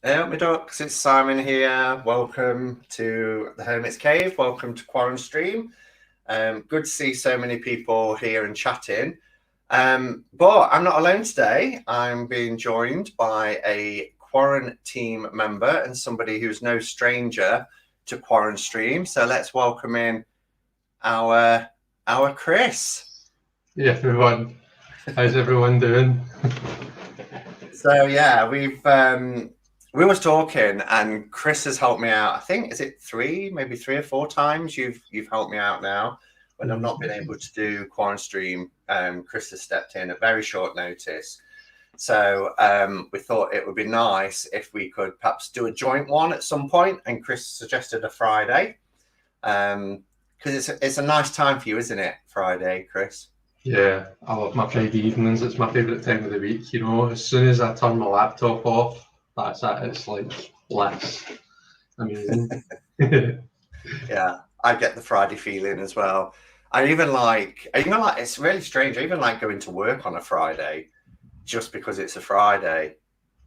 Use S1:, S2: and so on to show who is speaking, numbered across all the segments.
S1: My ducks, it's Simon here. Welcome to the Hermit's Cave. Welcome to QuaranStream. Good to see so many people here and chatting. But I'm not alone today. I'm being joined by a Quaran team member and somebody who's no stranger to QuaranStream. So let's welcome in our Chris.
S2: Yeah, everyone. How's everyone doing?
S1: So yeah, we was talking, and Chris has helped me out. I think is it maybe three or four times you've helped me out now when I've not been able to do QuaranStream. Chris has stepped in at very short notice, so we thought it would be nice if we could perhaps do a joint one at some point. And Chris suggested a Friday, because it's a nice time for you, isn't it? Friday, Chris.
S2: Yeah, I love my Friday evenings. It's my favourite time of the week. As soon as I turn my laptop off, that's it. It's like bliss. Amazing.
S1: Yeah, I get the Friday feeling as well. I even like it's really strange. I even like going to work on a Friday just because it's a Friday.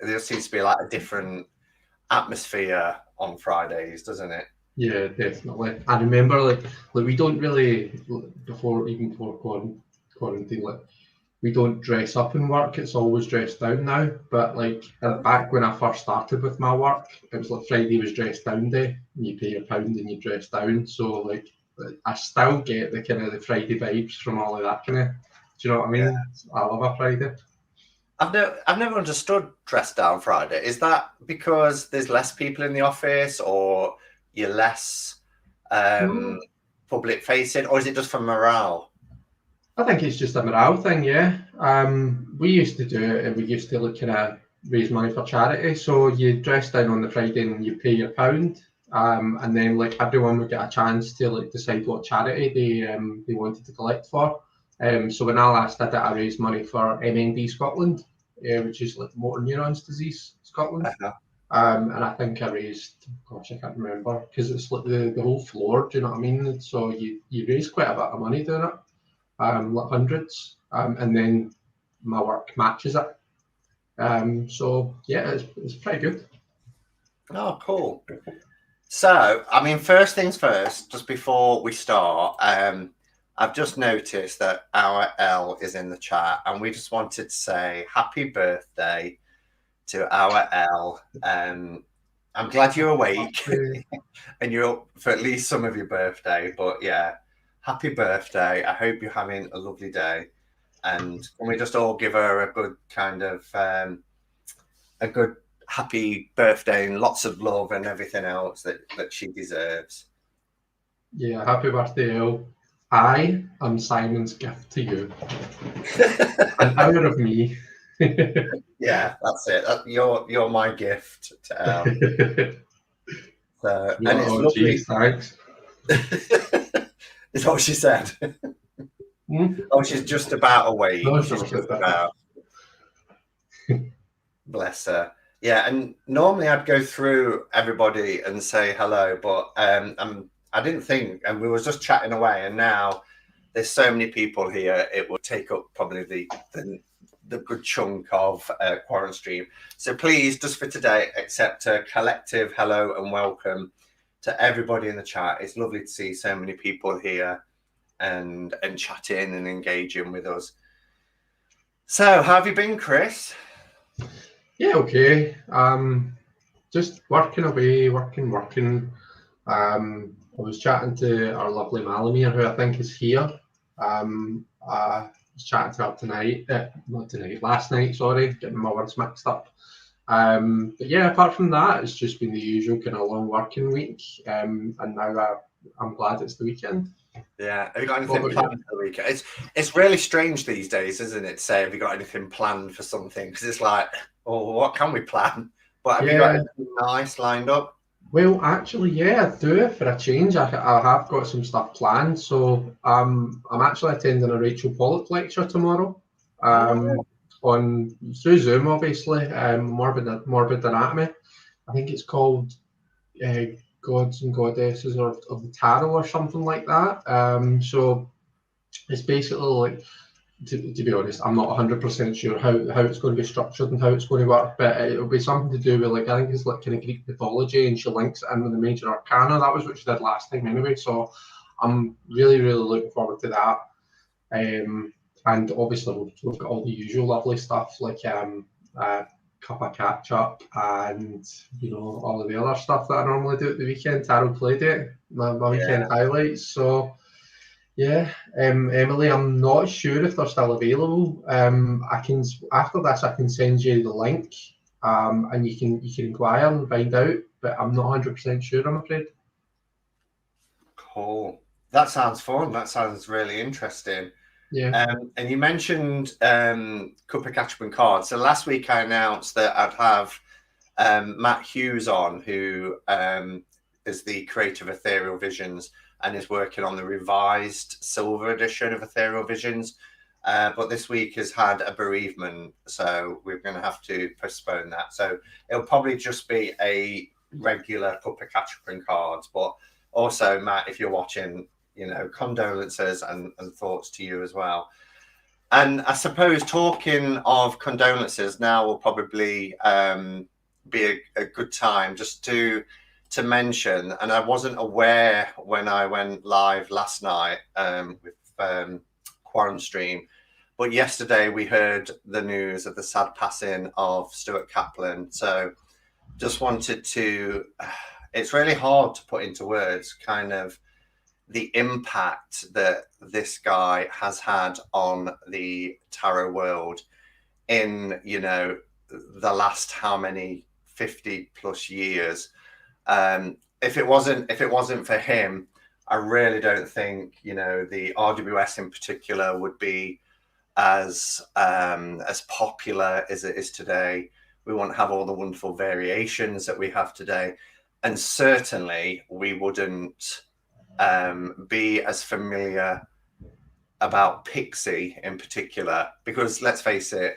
S1: There seems to be like a different atmosphere on Fridays, doesn't it?
S2: Yeah, definitely. I remember like we don't really before quarantine, like we don't dress up in work. It's always dressed down now. But like back when I first started with my work, it was like Friday was dress down day. And you pay your pound and you dress down. So like I still get the kind of the Friday vibes from all of that kind of. Do you know what I mean?
S1: Yeah.
S2: I love a Friday.
S1: I've never understood dress down Friday. Is that because there's less people in the office, or you're less public facing, or is it just for morale?
S2: I think it's just a morale thing, yeah. We used to do it, and we used to like kind of raise money for charity. So you dress down on the Friday and you pay your pound, and then like everyone would get a chance to like decide what charity they wanted to collect for. So when I last did it, I raised money for MND Scotland, which is like motor neurons disease Scotland. And I think I raised, gosh, I can't remember, because it's like the whole floor. Do you know what I mean? So you raise quite a bit of money doing it. Like hundreds, and then my work matches it. So yeah, it's pretty good.
S1: Oh, cool. So, I mean, first things first, just before we start, I've just noticed that our L is in the chat, and we just wanted to say happy birthday to our L. I'm glad you're awake and you're up for at least some of your birthday, but yeah, happy birthday. I hope you're having a lovely day. And can we just all give her a good kind of a good happy birthday and lots of love and everything else that she deserves.
S2: Yeah, happy birthday, Elle. I am Simon's gift to you. An hour of me.
S1: Yeah, that's it. You're my gift to Elle. So, and it's lovely.
S2: Geez, thanks.
S1: Is what she said. Oh, she's just about awake.
S2: No,
S1: she's just about. Bless her. Yeah, and normally I'd go through everybody and say hello, but I didn't think, and we were just chatting away, and now there's so many people here, it will take up probably the good chunk of QuaranStream. So please, just for today, accept a collective hello and welcome to everybody in the chat. It's lovely to see so many people here and chatting and engaging with us. So, how have you been, Chris?
S2: Yeah, okay. Just working away, working. I was chatting to our lovely Malamir, who I think is here. I was chatting to her tonight, last night, sorry, getting my words mixed up. But yeah, apart from that, it's just been the usual kind of long working week. And now I'm glad it's the weekend.
S1: Yeah, have you got anything planned for the weekend? It's really strange these days, isn't it? To say, have you got anything planned for something? Because it's like, oh, what can we plan? But have you got anything nice lined up?
S2: Well, actually, yeah, I do. For a change, I have got some stuff planned. So I'm actually attending a Rachel Pollock lecture tomorrow. On through Zoom, obviously. Morbid Anatomy. I think it's called Gods and Goddesses of the Tarot or something like that. So it's basically like to be honest, I'm not 100% sure how it's going to be structured and how it's going to work, but it'll be something to do with, like, I think it's like kind of Greek mythology, and she links it in with the major arcana. That was what she did last time anyway, so I'm really, really looking forward to that. And obviously we've got all the usual lovely stuff, like cup of catch up, and all of the other stuff that I normally do at the weekend. Tarot play date, my weekend highlights. So yeah, Emily, I'm not sure if they're still available. I can, after this, I can send you the link, and you can inquire and find out. But I'm not 100% sure, I'm afraid.
S1: Cool. That sounds fun. That sounds really interesting.
S2: Yeah.
S1: And you mentioned Cup of Ketchup and Cards. So last week I announced that I'd have Matt Hughes on, who is the creator of Ethereal Visions and is working on the revised silver edition of Ethereal Visions. But this week has had a bereavement, so we're going to have to postpone that. So it'll probably just be a regular Cup of Ketchup and Cards. But also, Matt, if you're watching, condolences and thoughts to you as well. And I suppose, talking of condolences, now will probably be a good time just to mention, and I wasn't aware when I went live last night with QuaranStream, but yesterday we heard the news of the sad passing of Stuart Kaplan. So just wanted to, it's really hard to put into words kind of the impact that this guy has had on the tarot world in, the last how many 50 plus years. If it wasn't for him, I really don't think, the RWS in particular would be as popular as it is today. We wouldn't have all the wonderful variations that we have today. And certainly we wouldn't be as familiar about Pixie in particular, because let's face it,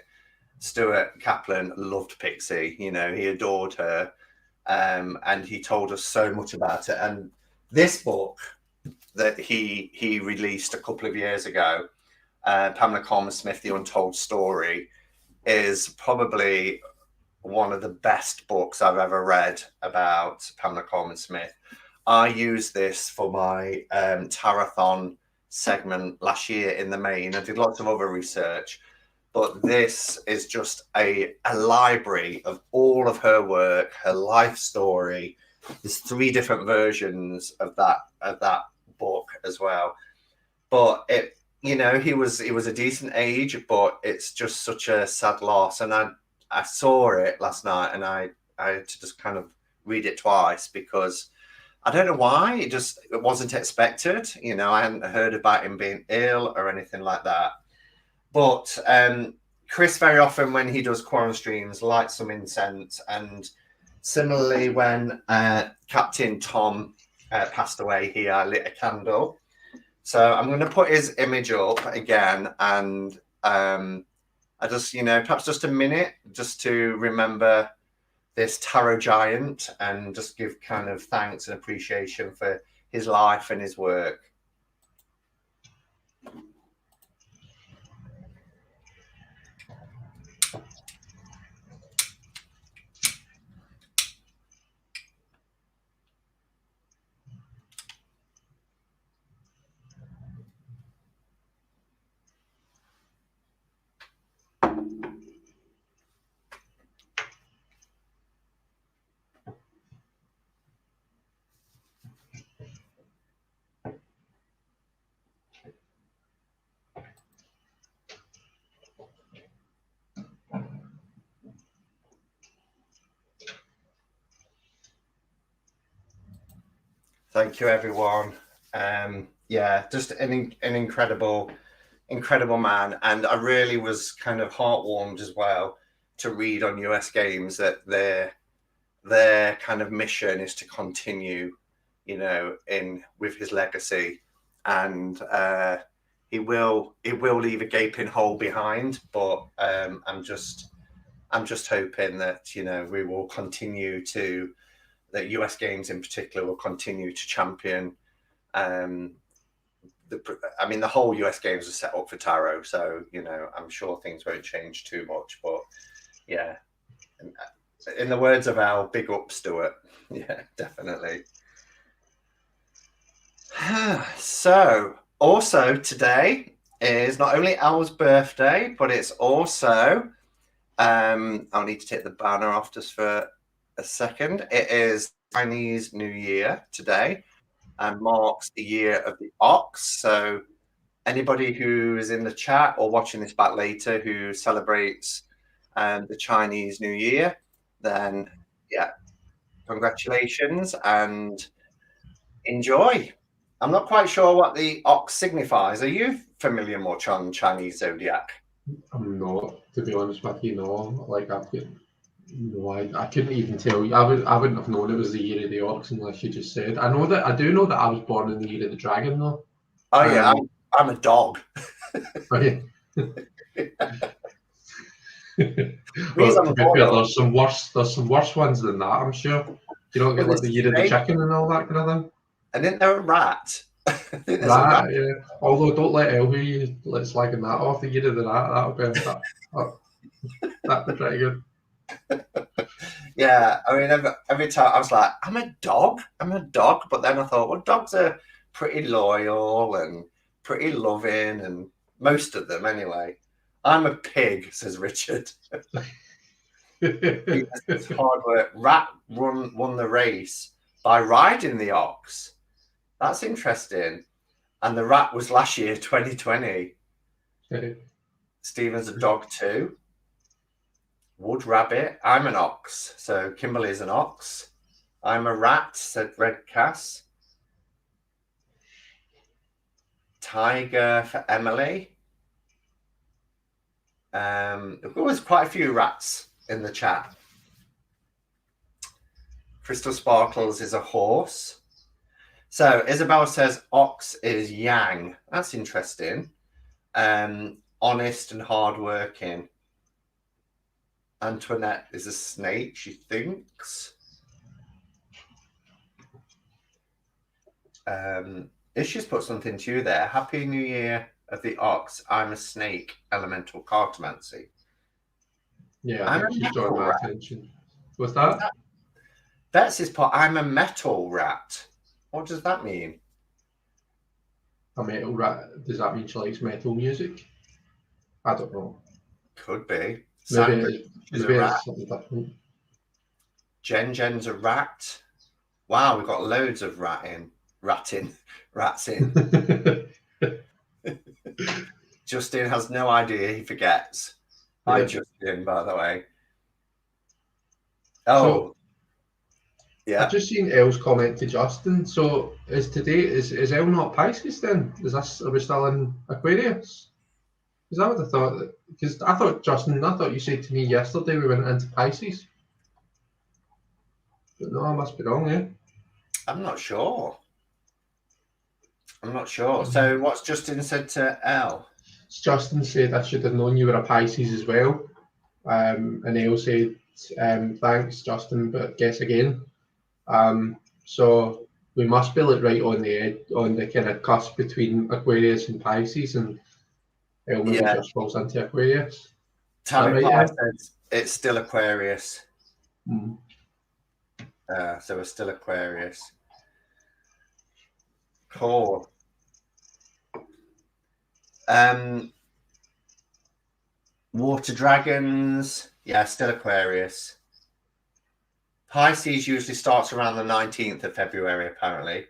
S1: Stuart Kaplan loved Pixie. He adored her, and he told us so much about it. And this book that he released a couple of years ago, Pamela Coleman-Smith, The Untold Story, is probably one of the best books I've ever read about Pamela Coleman-Smith. I used this for my Tarathon segment last year in the main. I did lots of other research, but this is just a library of all of her work, her life story. There's 3 different versions of that book as well. But he was a decent age, but it's just such a sad loss. And I saw it last night, and I had to just kind of read it twice, because I don't know why. It wasn't expected. I hadn't heard about him being ill or anything like that. But Chris, very often when he does QuaranStreams, lights some incense. And similarly, when Captain Tom passed away, he lit a candle. So I'm going to put his image up again, and I just, perhaps just a minute just to remember this tarot giant, and just give kind of thanks and appreciation for his life and his work. Thank you, everyone. Yeah, just an incredible man. And I really was kind of heartwarmed as well to read on US Games that their kind of mission is to continue, with his legacy. And he will leave a gaping hole behind. But I'm just hoping that, we will continue to, that US Games in particular will continue to champion I mean, the whole US games are set up for tarot, so you know, I'm sure things won't change too much. But yeah, in the words of Al, big up, Stuart. Yeah, definitely. So, also today is not only Al's birthday, but it's also I'll need to take the banner off just for a second. It is Chinese New Year today and marks the year of the ox. So anybody who is in the chat or watching this back later who celebrates the Chinese New Year, then yeah, congratulations and enjoy. I'm not quite sure what the ox signifies. Are you familiar much on Chinese zodiac?
S2: I'm not, to be honest with you, no. Like, I've got no, I couldn't even tell you. I wouldn't have known it was the year of the ox unless you just said. I do know that I was born in the year of the dragon, though.
S1: Oh yeah, I'm a dog.
S2: Right.
S1: Means
S2: Well,
S1: I'm
S2: to be fair,
S1: loyal.
S2: there's some worse ones than that, I'm sure. Do you not get
S1: Well,
S2: like the year of the chicken and all that kind of thing?
S1: And then there a rat. I think there's a
S2: Rat,
S1: rat.
S2: yeah. Although don't let Elvie let slagging that off the year of the rat. That'd be pretty good.
S1: Yeah, I mean, every time I was like, I'm a dog, but then I thought, well, dogs are pretty loyal and pretty loving, and most of them anyway. I'm a pig, says Richard. It's hard work. Rat won the race by riding the ox. That's interesting. And the rat was last year, 2020. Stephen's a dog too. Wood rabbit. I'm an ox. So Kimberly's an ox. I'm a rat, said Red Cass. Tiger for Emily. There was quite a few rats in the chat. Crystal Sparkles is a horse. So Isabel says ox is yang. That's interesting. Honest and hardworking. Antoinette is a snake, she thinks. Issues put something to you there. Happy New Year of the Ox. I'm a snake, elemental cartomancy.
S2: Yeah, I think she's drawing my attention. What's that?
S1: Betsy's put, I'm a metal rat. What does that mean?
S2: A metal rat? Does that mean she likes metal music? I don't know.
S1: Could be.
S2: Maybe it's something different.
S1: Jen's a rat. Wow, we've got loads of rats in. Justin has no idea, he forgets. Yeah. Hi, Justin, by the way. Oh, so, yeah.
S2: I've just seen Elle's comment to Justin. So is Elle not Pisces then? Are we still in Aquarius? Is that what I thought? Because I thought, Justin, you said to me yesterday we went into Pisces. But no, I must be wrong, yeah?
S1: I'm not sure. So what's Justin said to Elle?
S2: Justin said I should have known you were a Pisces as well. And Elle said, thanks, Justin, but guess again. So we must be right on the kind of cusp between Aquarius and Pisces, and Elle maybe just falls into Aquarius.
S1: Tammy Pye says it's still Aquarius. So we're still Aquarius. Cool. Water dragons, yeah, still Aquarius. Pisces usually starts around the 19th of February, apparently.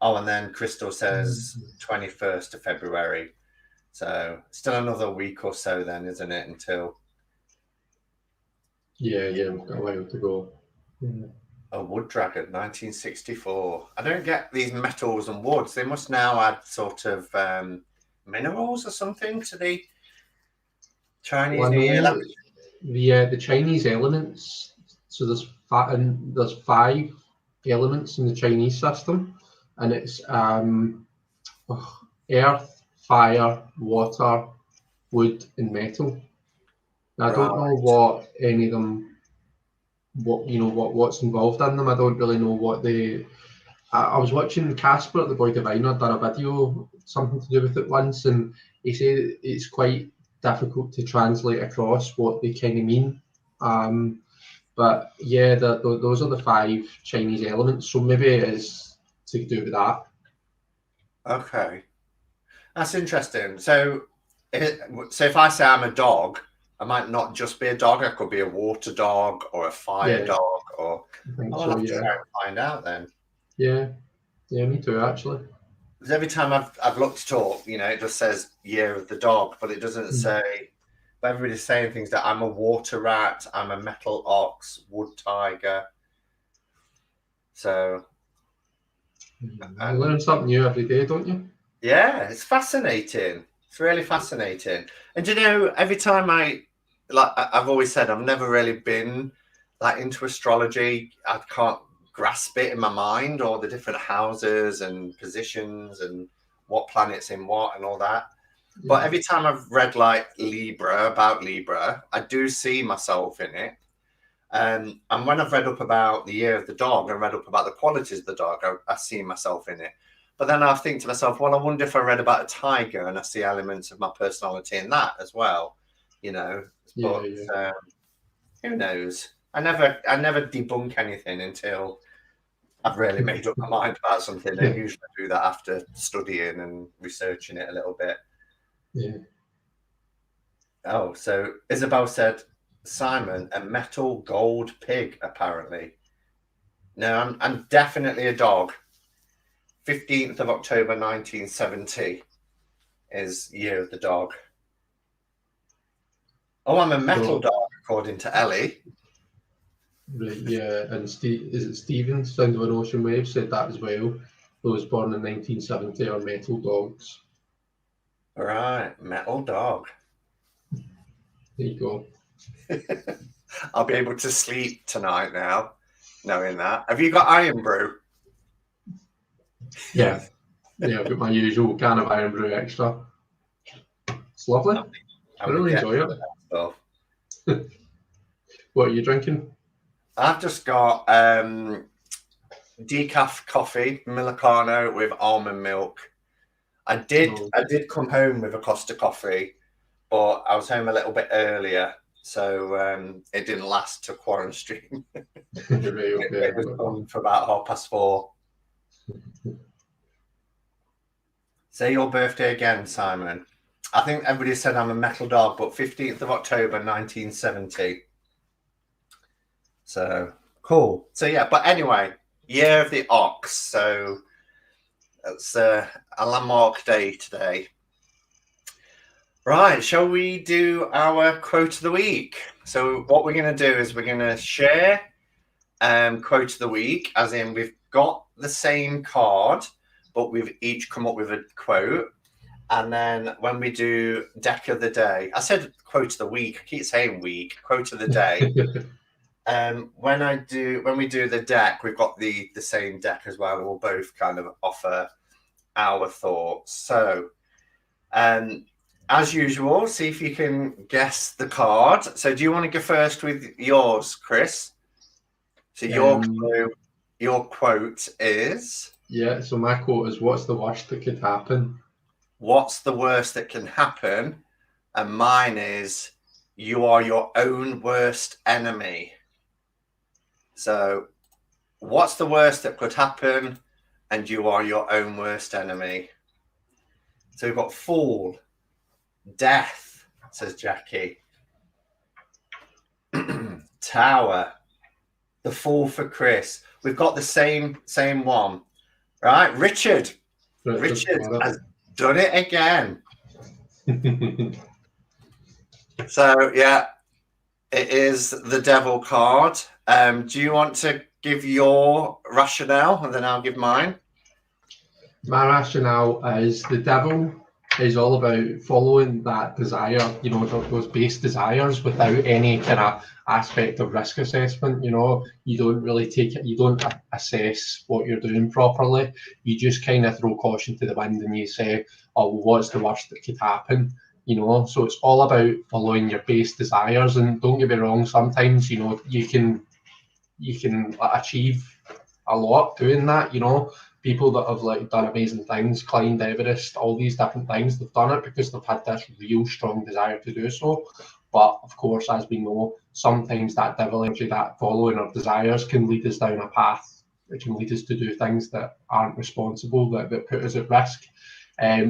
S1: Oh, and then Crystal says 21st of February. So still another week or so then, isn't it, until...
S2: Yeah, we've got a while to go. Yeah.
S1: A wood dragon, 1964. I don't get these metals and woods. They must now add sort of minerals or something to the Chinese New
S2: Year. The Chinese elements. So there's 5 elements in the Chinese system, and it's earth, fire, water, wood, and metal. Now, I don't know what any of them, what's involved in them. I don't really know what the I was watching Casper, the Boy Diviner, done a video, something to do with it once, and he said it's quite difficult to translate across what they kind of mean. But yeah, those are the 5 Chinese elements, so maybe it is to do with that.
S1: Okay, that's interesting. So if I say I'm a dog, I might not just be a dog. I could be a water dog or a fire dog, or
S2: I think
S1: I'll
S2: so,
S1: have to
S2: yeah.
S1: try and find out then.
S2: Yeah, me too, actually.
S1: Because every time I've looked it up, it just says year of the dog, but it doesn't say. But everybody's saying things that I'm a water rat, I'm a metal ox, wood tiger. So
S2: You learn something new every day, don't you?
S1: yeah, it's fascinating. It's really fascinating. And every time I've always said I've never really been into astrology. I can't grasp it in my mind, or the different houses and positions and what planets in what and all that. Yeah. But every time I've read about Libra, I do see myself in it. And when I've read up about the year of the dog and read up about the qualities of the dog, I see myself in it. But then I think to myself, well, I wonder if I read about a tiger and I see elements of my personality in that as well, But who knows? I never debunk anything until I've really made up my mind about something. And usually I do that after studying and researching it a little bit.
S2: Yeah.
S1: Oh, so Isabel said, Simon, a metal gold pig, apparently. No, I'm definitely a dog. 15th of October 1970 is year of the dog. Oh, I'm a metal dog, according to Ellie.
S2: Right, yeah, and is it Stephen, Sound of an Ocean Wave, said that as well. Those born in 1970 are metal dogs.
S1: All right, metal dog.
S2: There you go.
S1: I'll be able to sleep tonight now, knowing that. Have you got Iron Brew?
S2: Yeah, I've got my usual can of Iron Brew Extra. It's lovely. I really enjoy it. What are you drinking?
S1: I've just got decaf coffee, Millicano with almond milk. I did come home with a Costa coffee, but I was home a little bit earlier, so it didn't last to QuaranStream. It was on for about 4:30. Say your birthday again, Simon. I think everybody said I'm a metal dog, but 15th of October 1970. So cool. So yeah, but anyway, year of the ox. So that's a landmark day today. Right, shall we do our quote of the week? So what we're going to do is we're going to share quote of the week, as in we've got the same card, but we've each come up with a quote. And then when we do deck of the day, I said quote of the week, I keep saying week, quote of the day. When we do the deck, we've got the same deck as well. We'll both kind of offer our thoughts. So as usual, see if you can guess the card. So do you want to go first with yours, Chris? So your quote is?
S2: Yeah, so my quote is, what's the worst that could happen?
S1: What's the worst that can happen? And mine is, you are your own worst enemy. So what's the worst that could happen? And you are your own worst enemy. So we've got fool, death, says Jackie. Tower, the fool for Chris. We've got the same one, right? Richard has done it again. So yeah, it is the devil card. Do you want to give your rationale, and then I'll give mine?
S2: My rationale is the devil is all about following that desire, those base desires without any kind of aspect of risk assessment. You don't really you don't assess what you're doing properly. You just kind of throw caution to the wind and you say, oh, well, what's the worst that could happen? So it's all about following your base desires. And don't get me wrong, sometimes, you can achieve a lot doing that, people that have like done amazing things, climbed Everest, all these different things, they've done it because they've had this real strong desire to do so. But of course, as we know, sometimes that devil energy, that following of desires, can lead us down a path. It can lead us to do things that aren't responsible, that put us at risk.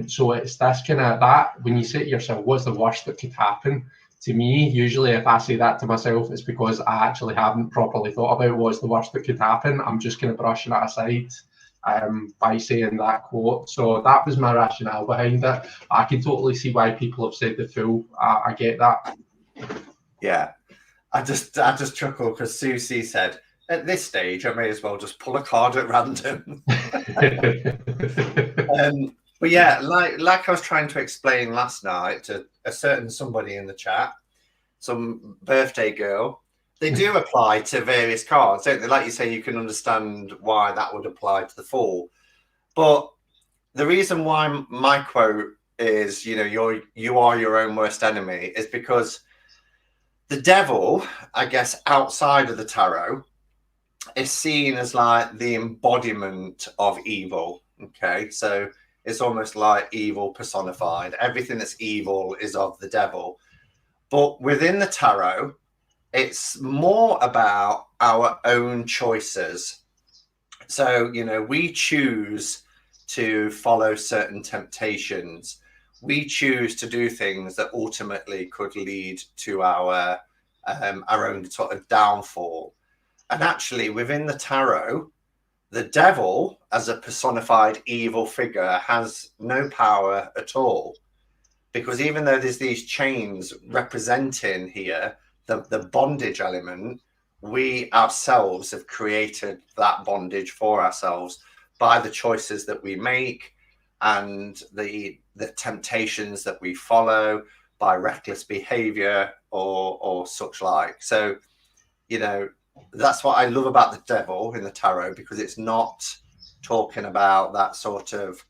S2: So it's this kind of that, when you say to yourself, what's the worst that could happen? To me, usually if I say that to myself, it's because I actually haven't properly thought about what's the worst that could happen. I'm just kind of brushing it aside by saying that quote. So that was my rationale behind it. I can totally see why people have said the fool. I get that.
S1: Yeah, I just chuckle because Susie said, at this stage, I may as well just pull a card at random. But yeah, like I was trying to explain last night to a certain somebody in the chat, some birthday girl, they do apply to various cards, don't they? Like you say, you can understand why that would apply to the Fool. But the reason why my quote is, you are your own worst enemy, is because the devil, I guess, outside of the tarot, is seen as like the embodiment of evil. Okay, so it's almost like evil personified. Everything that's evil is of the devil. But within the tarot, it's more about our own choices. So, we choose to follow certain temptations. We choose to do things that ultimately could lead to our own sort of downfall. And actually, within the tarot, the devil, as a personified evil figure, has no power at all. Because even though there's these chains representing here the bondage element, we ourselves have created that bondage for ourselves by the choices that we make and the temptations that we follow, by reckless behavior or such like. So, that's what I love about the devil in the tarot, because it's not talking about that sort of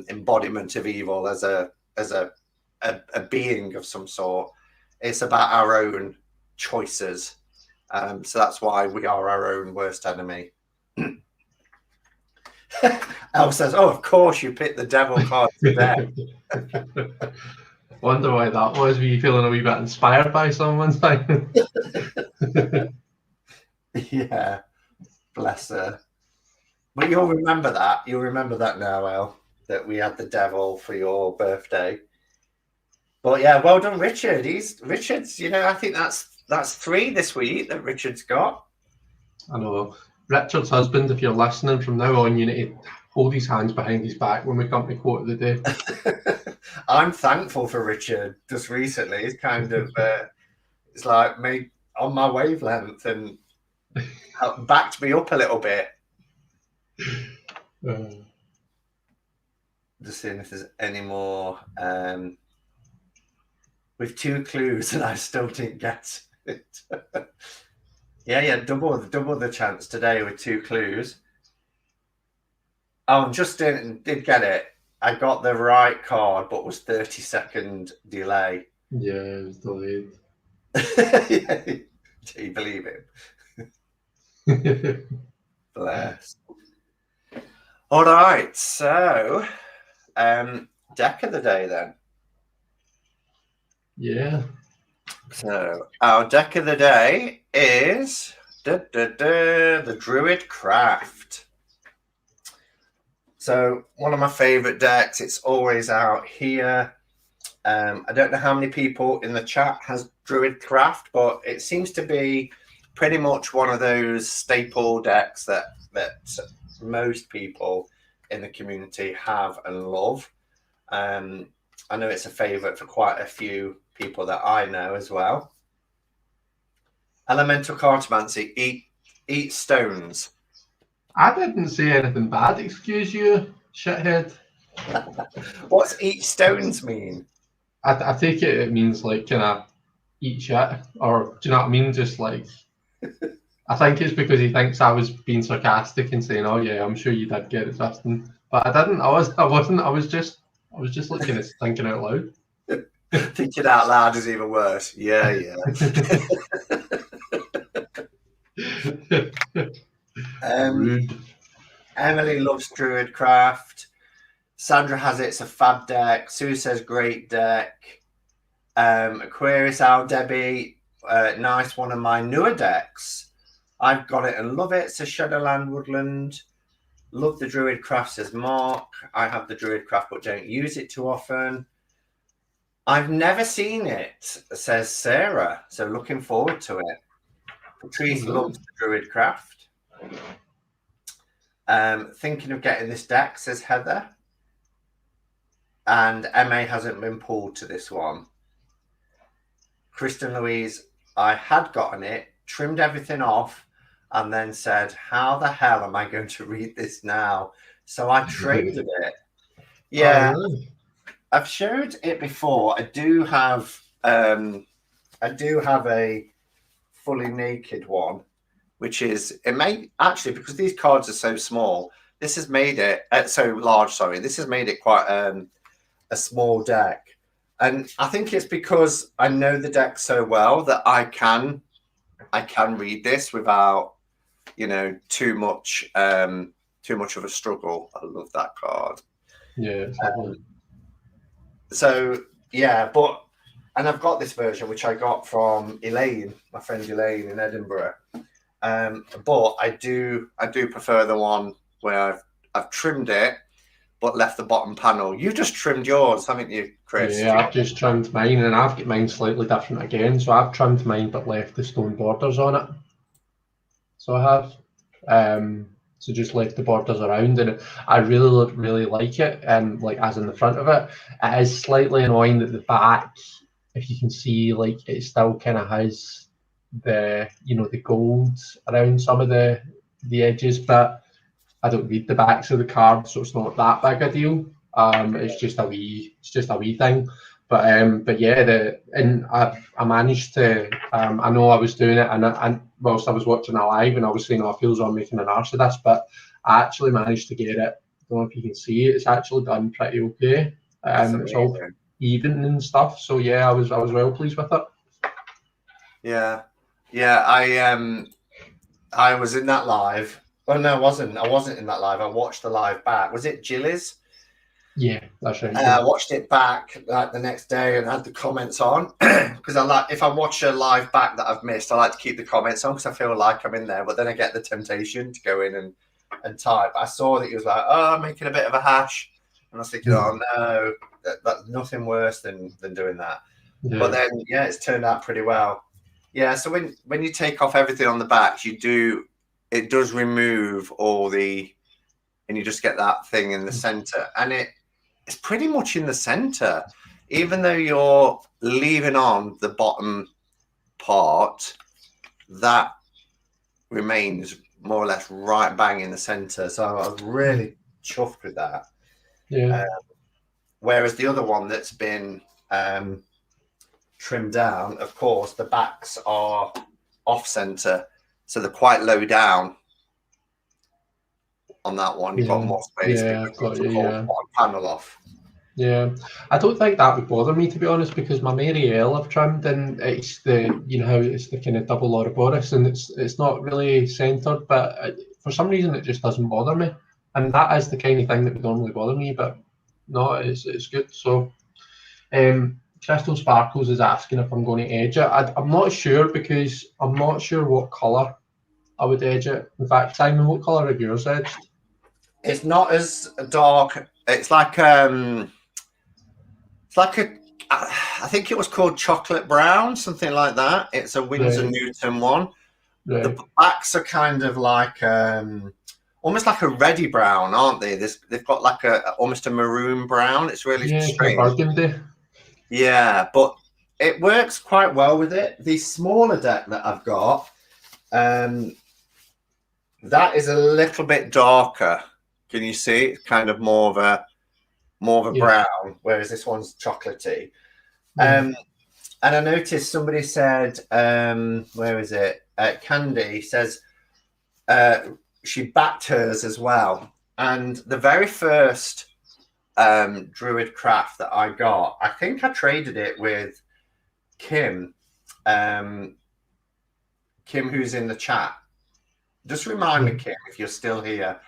S1: embodiment of evil as a being of some sort. It's about our own choices. So that's why we are our own worst enemy. Elle says, "Oh, of course you picked the devil card today."
S2: Wonder why that was. Were you feeling a wee bit inspired by someone's thing?
S1: Yeah, bless her. But you'll remember that. You'll remember that now, Elle, that we had the devil for your birthday. But yeah, well done, Richard. Richard's, I think that's 3 this week that Richard's got.
S2: I know. Richard's husband, if you're listening, from now on, you need to hold his hands behind his back when we come to quote of the day.
S1: I'm thankful for Richard just recently. It's kind of, it's like me on my wavelength and backed me up a little bit. Just seeing if there's any more. With 2 clues and I still didn't get it. Yeah, double the chance today with 2 clues. Oh, Justin did get it. I got the right card, but was 30-second delay.
S2: Yeah, it was delayed.
S1: Do you believe him? Bless. All right, so deck of the day then.
S2: Yeah.
S1: So our deck of the day is the Druid Craft. So one of my favorite decks. It's always out here. I don't know how many people in the chat has Druid Craft, but it seems to be pretty much one of those staple decks that most people in the community have and love. I know it's a favorite for quite a few people that I know as well. Elemental Cartomancy, eat stones.
S2: I didn't say anything bad, excuse you, shithead.
S1: What's eat stones mean?
S2: I take it means like kind of eat shit, or do you know what I mean? Just like, I think it's because he thinks I was being sarcastic and saying, "Oh yeah, I'm sure you did get it, Justin," but I didn't. I wasn't. I was just like kind of thinking out loud.
S1: Thinking out loud is even worse. Yeah.
S2: Rude.
S1: Emily loves Druidcraft. Sandra has it. It's a fab deck. Sue says great deck. Aquarius Owl Debbie, nice, one of my newer decks. I've got it and love it. Says Shadowland Woodland. Love the Druidcraft, says Mark. I have the Druidcraft but don't use it too often. I've never seen it, says Sarah. So looking forward to it. Patrice loves the Druidcraft. Thinking of getting this deck, says Heather. And MA hasn't been pulled to this one. Kristen Louise, I had gotten it, trimmed everything off, and then said, how the hell am I going to read this now? So I traded it. Yeah,
S2: Oh, really?
S1: I've showed it before. I do have a fully naked one, which is, it may actually, because these cards are so small, this has made it so large. Sorry, this has made it quite a small deck. And I think it's because I know the deck so well that I can read this without, too much of a struggle. I love that card.
S2: Yeah.
S1: So yeah, and I've got this version which I got from Elaine, my friend Elaine in Edinburgh. But I do prefer the one where I've trimmed it but left the bottom panel. You just trimmed yours, haven't you, Chris?
S2: Yeah, I've just trimmed mine, and I've got mine slightly different again. So I've trimmed mine but left the stone borders on it. So I have. So just left the borders around, and I really like it. And like as in the front of it, it is slightly annoying that the back, if you can see, like it still kind of has the the gold around some of the edges, but I don't read the backs of the cards, so it's not that big a deal. It's just a wee thing. But yeah, I managed to. I know I was doing it, and whilst I was watching it live, and I was saying, "Oh, I feels I'm making an arse of this," but I actually managed to get it. I don't know if you can see it. It's actually done pretty okay. It's all even and stuff. So yeah, I was well pleased with it.
S1: Yeah. I was in that live. Oh no, I wasn't. I wasn't in that live. I watched the live back. Was it Jilly's?
S2: Yeah, that's right.
S1: I watched it back like the next day and had the comments on because if I watch a live back that I've missed, I like to keep the comments on because I feel like I'm in there. But then I get the temptation to go in and type. I saw that he was like, "Oh, I'm making a bit of a hash," and I was thinking, "Oh no, that's nothing worse than doing that." Yeah. But then, yeah, it's turned out pretty well. Yeah, so when you take off everything on the back, it does remove all and you just get that thing in the center, and it's pretty much in the center, even though you're leaving on the bottom part, that remains more or less right bang in the center. So I was really chuffed with that.
S2: Yeah.
S1: Whereas the other one that's been trimmed down, of course, the backs are off center, so they're quite low down. On that one, you've got more space because you took the bottom panel off.
S2: Yeah, I don't think that would bother me, to be honest, because my Mary L I've trimmed, and it's the how it's the kind of double Ouroboros, and it's not really centered, but for some reason it just doesn't bother me, and that is the kind of thing that would normally bother me, but no, it's good. So, Crystal Sparkles is asking if I'm going to edge it. I'm not sure because I'm not sure what colour I would edge it. In fact, Simon, what colour have yours edged?
S1: It's not as dark. It's like I think it was called chocolate brown, something like that. It's a Winsor Newton one. Right. The backs are kind of like almost like a reddy brown, aren't they? They've got like almost a maroon brown. It's really strange.
S2: Burgundy.
S1: Yeah, but it works quite well with it. The smaller deck that I've got, that is a little bit darker. Can you see? It's kind of more of a brown, whereas this one's chocolatey. And I noticed somebody said, where is it? Candy says she backed hers as well. And the very first Druid craft that I got, I think I traded it with Kim. Kim, who's in the chat. Just remind me, Kim, if you're still here.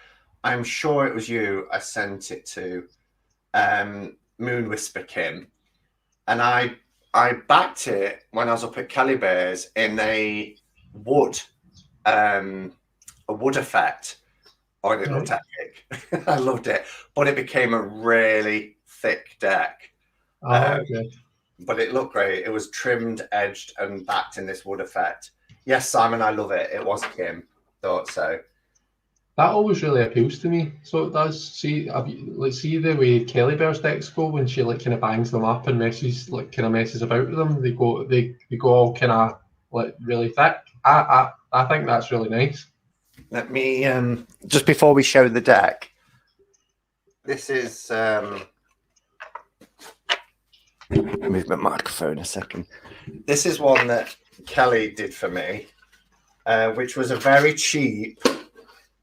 S1: I'm sure it was you I sent it to, Moon Whisper Kim, and I backed it when I was up at Kelly Bears in a wood effect. Oh, and it looked epic. I loved it, but it became a really thick deck.
S2: Okay.
S1: But it looked great. It was trimmed, edged, and backed in this wood effect. Yes, Simon, I love it. It was Kim. Thought so.
S2: That always really appeals to me. So it does. See, see the way Kelly Bear's decks go when she like kind of bangs them up and messes about with them. They go all kind of like really thick. I think that's really nice.
S1: Let me just before we show the deck. This is move my microphone a second. This is one that Kelly did for me, which was a very cheap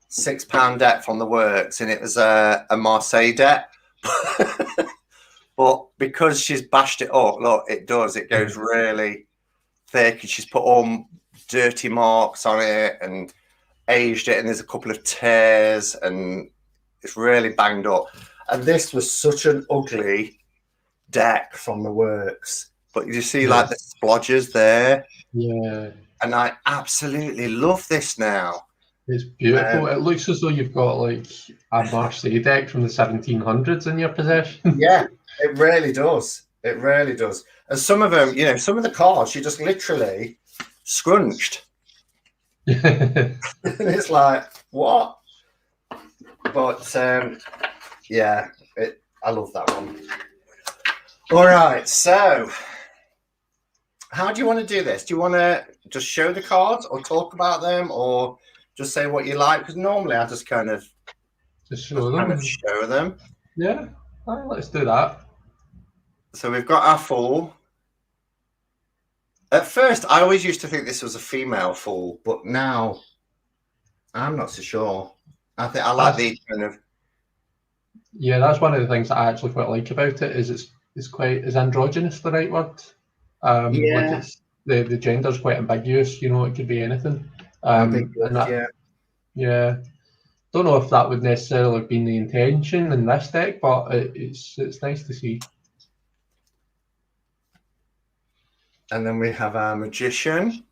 S1: £6 deck from the works, and it was a Marseille deck. But because she's bashed it up, look, it goes really thick, and she's put all dirty marks on it and aged it, and there's a couple of tears, and it's really banged up. And this was such an ugly deck from the works, but you see like the splodges there.
S2: Yeah.
S1: And I absolutely love this now.
S2: It's beautiful. It looks as though you've got like a Marseille deck from the 1700s in your possession.
S1: Yeah, it really does. It really does. And some of them, you know, some of the cards she just literally scrunched. And it's like, what? But yeah, I love that one. All right, so how do you want to do this? Do you want to just show the cards or talk about them, or just say what you like? Because normally I just kind of
S2: show them. Yeah, right, let's do that.
S1: So we've got our full. At first, I always used to think this was a female full, but now I'm not so sure. I think I like these kind of.
S2: Yeah, that's one of the things that I actually quite like about it. Is is androgynous the right word?
S1: Yeah.
S2: Like it's the gender's quite ambiguous. You know, it could be anything. Yeah. Don't know if that would necessarily have been the intention in this deck, but it's nice to see.
S1: And then we have our magician.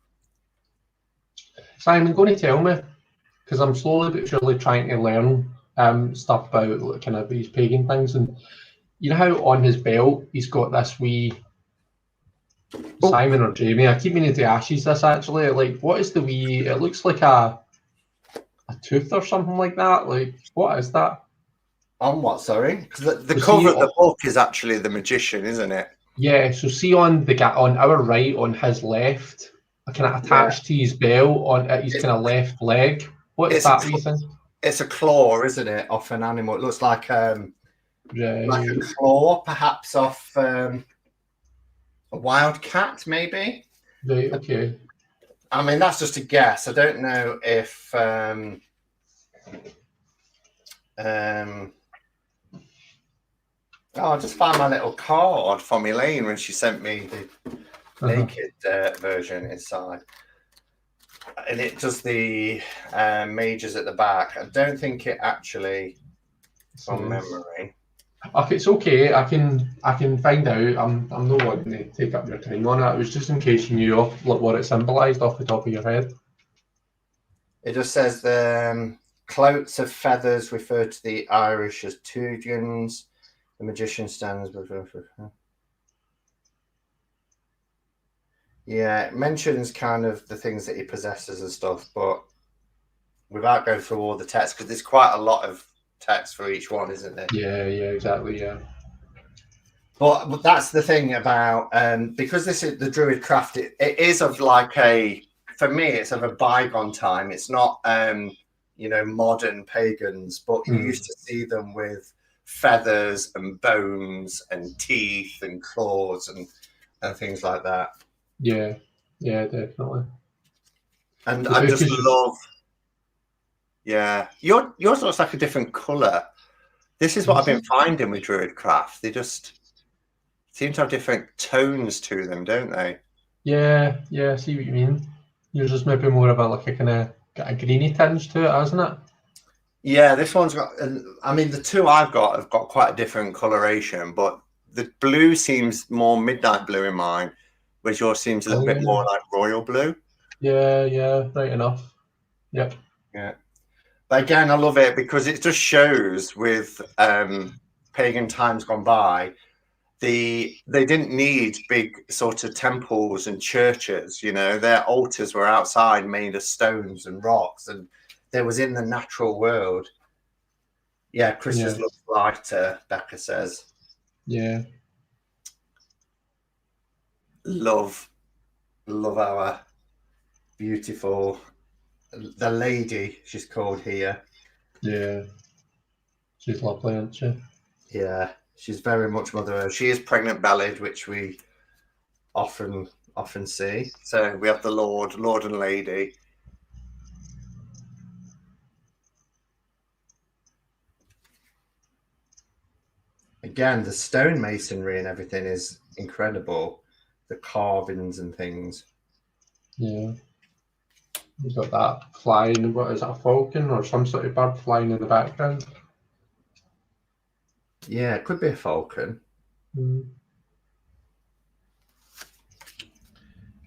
S2: Simon, going to tell me, because I'm slowly but surely trying to learn stuff about kind of these pagan things, and you know how on his belt he's got this wee. Simon or Jamie, I keep meaning to ask you this actually. Like, what is the wee? It looks like a tooth or something like that. Like, what is that?
S1: On what? Sorry, because the cover of the book is actually the magician, isn't it?
S2: Yeah. So see on on our right, on his left, kind of attached to his belt on his kind of left leg. What is that reason?
S1: It's a claw, isn't it, off an animal? It looks like a claw, perhaps off a wild cat, maybe.
S2: Right. Okay.
S1: I mean, that's just a guess. I don't know if I just found my little card from Elaine when she sent me the naked version inside. And it does the mages at the back. I don't think it actually, from memory.
S2: Okay, it's okay. I can find out. I'm not wanting to take up your time on it. It was just in case you knew what it symbolised off the top of your head.
S1: It just says the cloaks of feathers refer to the Irish as Tudians. The magician stands. Yeah, it mentions kind of the things that he possesses and stuff, but without going through all the text, because there's quite a lot of text for each one, isn't there?
S2: Yeah, exactly, yeah.
S1: But that's the thing about because this is the Druid craft. It is of like for me, it's of a bygone time. It's not modern pagans, but you used to see them with feathers and bones and teeth and claws and things like that.
S2: Yeah, definitely.
S1: And I just love. Yeah, yours looks like a different color. This is what I've been finding with Druid craft. They just seem to have different tones to them, don't they?
S2: Yeah, I see what you mean. Yours is maybe more of a kind of got a greeny tinge to it, hasn't it?
S1: Yeah, this one's got. I mean, the two I've got have got quite a different coloration, but the blue seems more midnight blue in mine, whereas yours seems a little bit more like royal blue.
S2: Yeah, right enough. Yep.
S1: Yeah. But again, I love it because it just shows with pagan times gone by, they didn't need big sort of temples and churches. You know, their altars were outside, made of stones and rocks, and they was in the natural world. Yeah, Chris's looks lighter, Becca says.
S2: Yeah.
S1: Love our beautiful, the lady she's called here.
S2: Yeah. She's lovely, isn't she?
S1: Yeah, she's very much Mother Earth. She is pregnant bellied, which we often see. So we have the Lord and Lady. Again, the stonemasonry and everything is incredible. The carvings and things.
S2: Yeah. You've got that flying, what is that, a falcon or some sort of bird flying in the background?
S1: Yeah, it could be a falcon.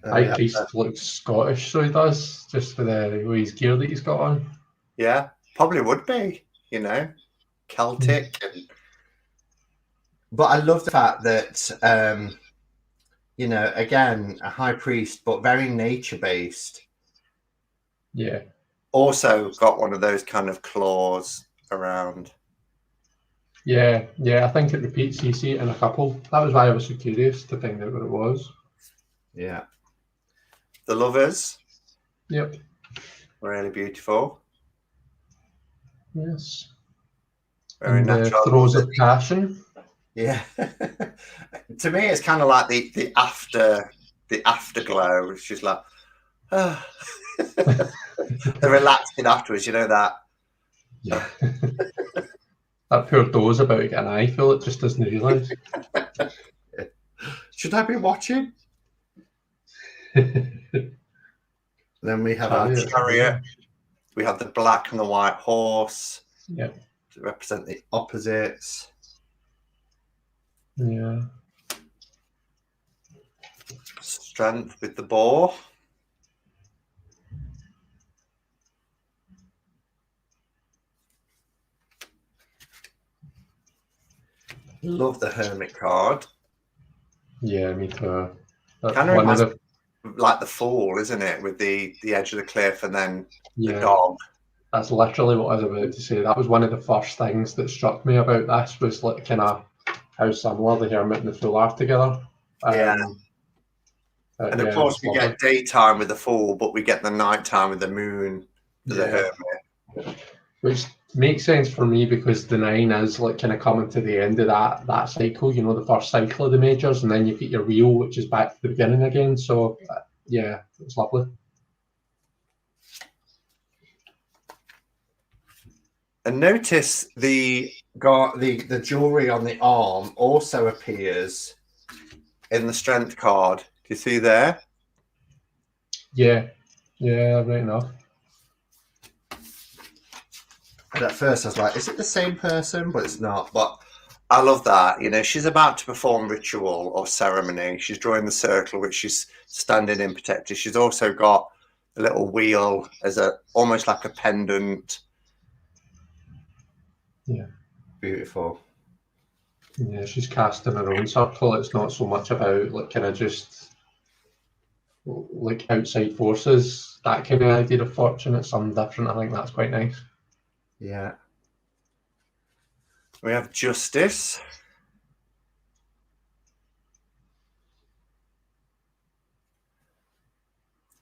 S2: High Priest looks Scottish, so he does, just with his gear that he's got on.
S1: Yeah, probably would be, you know, Celtic. But I love the fact that, you know, again, a high priest, but very nature-based.
S2: Yeah.
S1: Also got one of those kind of claws around.
S2: Yeah, I think it repeats. You see it in a couple. That was why I was so curious to find out what it was.
S1: Yeah. The lovers.
S2: Yep.
S1: Really beautiful.
S2: Yes.
S1: Very
S2: and
S1: natural.
S2: The throes of passion.
S1: Yeah. To me, it's kind of like the afterglow. It's just like, oh. The relaxing afterwards, you know that.
S2: Yeah. That poor doe's about to get an eye full, it just doesn't realise.
S1: Should I be watching? Then we have our chariot. We have the black and the white horse.
S2: Yeah.
S1: To represent the opposites.
S2: Yeah.
S1: Strength with the boar. Love the hermit card.
S2: Yeah, me too.
S1: Kind of reminds like the Fool, isn't it? With the edge of the cliff and then the dog.
S2: That's literally what I was about to say. That was one of the first things that struck me about this, was like kind of how similar the hermit and the fool are together.
S1: And of course we get daytime with the Fool, but we get the nighttime with the moon for the hermit.
S2: Which makes sense for me because the 9 is like kind of coming to the end of that cycle, you know, the first cycle of the majors, and then you get your wheel, which is back to the beginning again. So yeah, it's lovely.
S1: And notice the jewelry on the arm also appears in the strength card. Do you see there?
S2: Yeah, right enough.
S1: And at first I was like, is it the same person? But it's not. But I love that. You know, she's about to perform ritual or ceremony. She's drawing the circle, which she's standing in protected. She's also got a little wheel as almost like a pendant.
S2: Yeah.
S1: Beautiful.
S2: Yeah, she's casting her own circle. It's not so much about like kind of just like outside forces, that kind of idea of fortune. It's something different. I think that's quite nice.
S1: Yeah. We have justice.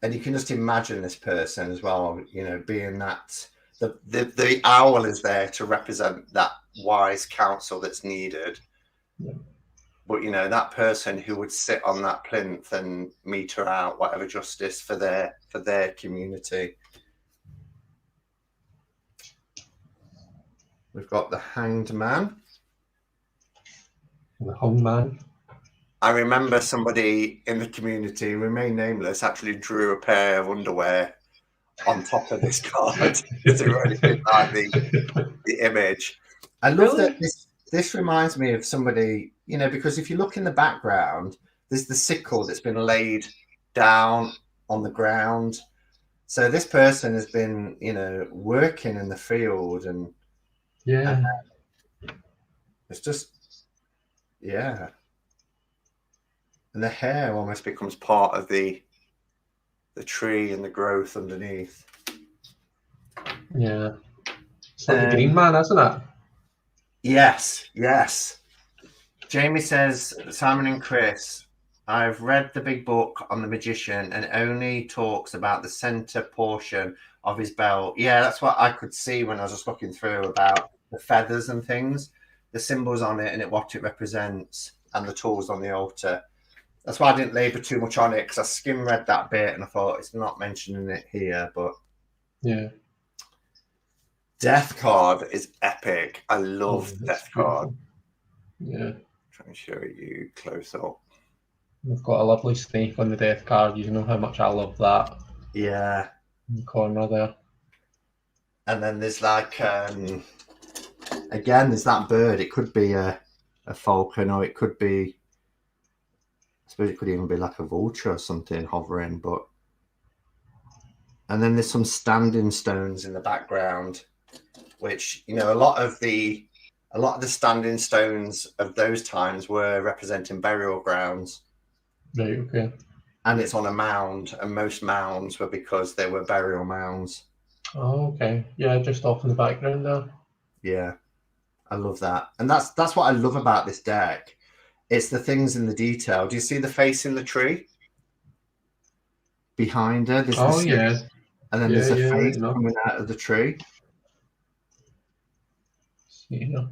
S1: And you can just imagine this person as well, you know, being that the owl is there to represent that wise counsel that's needed.
S2: Yeah.
S1: But you know, that person who would sit on that plinth and meter out whatever justice for their community. We've got the Hanged Man.
S2: The Hung Man.
S1: I remember somebody in the community, remain nameless, actually drew a pair of underwear on top of this card. It's a really good, like the image. I love that
S2: Really?
S1: this reminds me of somebody, because if you look in the background, there's the sickle that's been laid down on the ground. So this person has been, working in the field, and
S2: Yeah.
S1: it's just, yeah. And the hair almost becomes part of the tree and the growth underneath.
S2: Yeah. It's like the Green Man, isn't it?
S1: Yes, yes. Jamie says, Simon and Chris, I've read the big book on the magician and only talks about the center portion of his belt. Yeah, that's what I could see when I was just looking through about the feathers and things, the symbols on it and what it represents, and the tools on the altar. That's why I didn't labour too much on it, because I skim read that bit and I thought it's not mentioning it here. But
S2: yeah,
S1: Death card is epic. I love Death card.
S2: Yeah.
S1: Trying to show you close up.
S2: We've got a lovely snake on the death card. You know how much I love that.
S1: Yeah.
S2: In the corner there.
S1: And then there's like, again, there's that bird. It could be a falcon, or it could be, I suppose it could even be like a vulture or something hovering. But, and then there's some standing stones in the background, which, a lot of the standing stones of those times were representing burial grounds.
S2: Right, okay.
S1: And it's on a mound, and most mounds were because they were burial mounds.
S2: Oh, okay. Yeah, just off in the background there.
S1: Yeah, I love that. And that's what I love about this deck. It's the things in the detail. Do you see the face in the tree? Behind her, there's
S2: yeah.
S1: And then there's a face coming out of the tree.
S2: Yeah.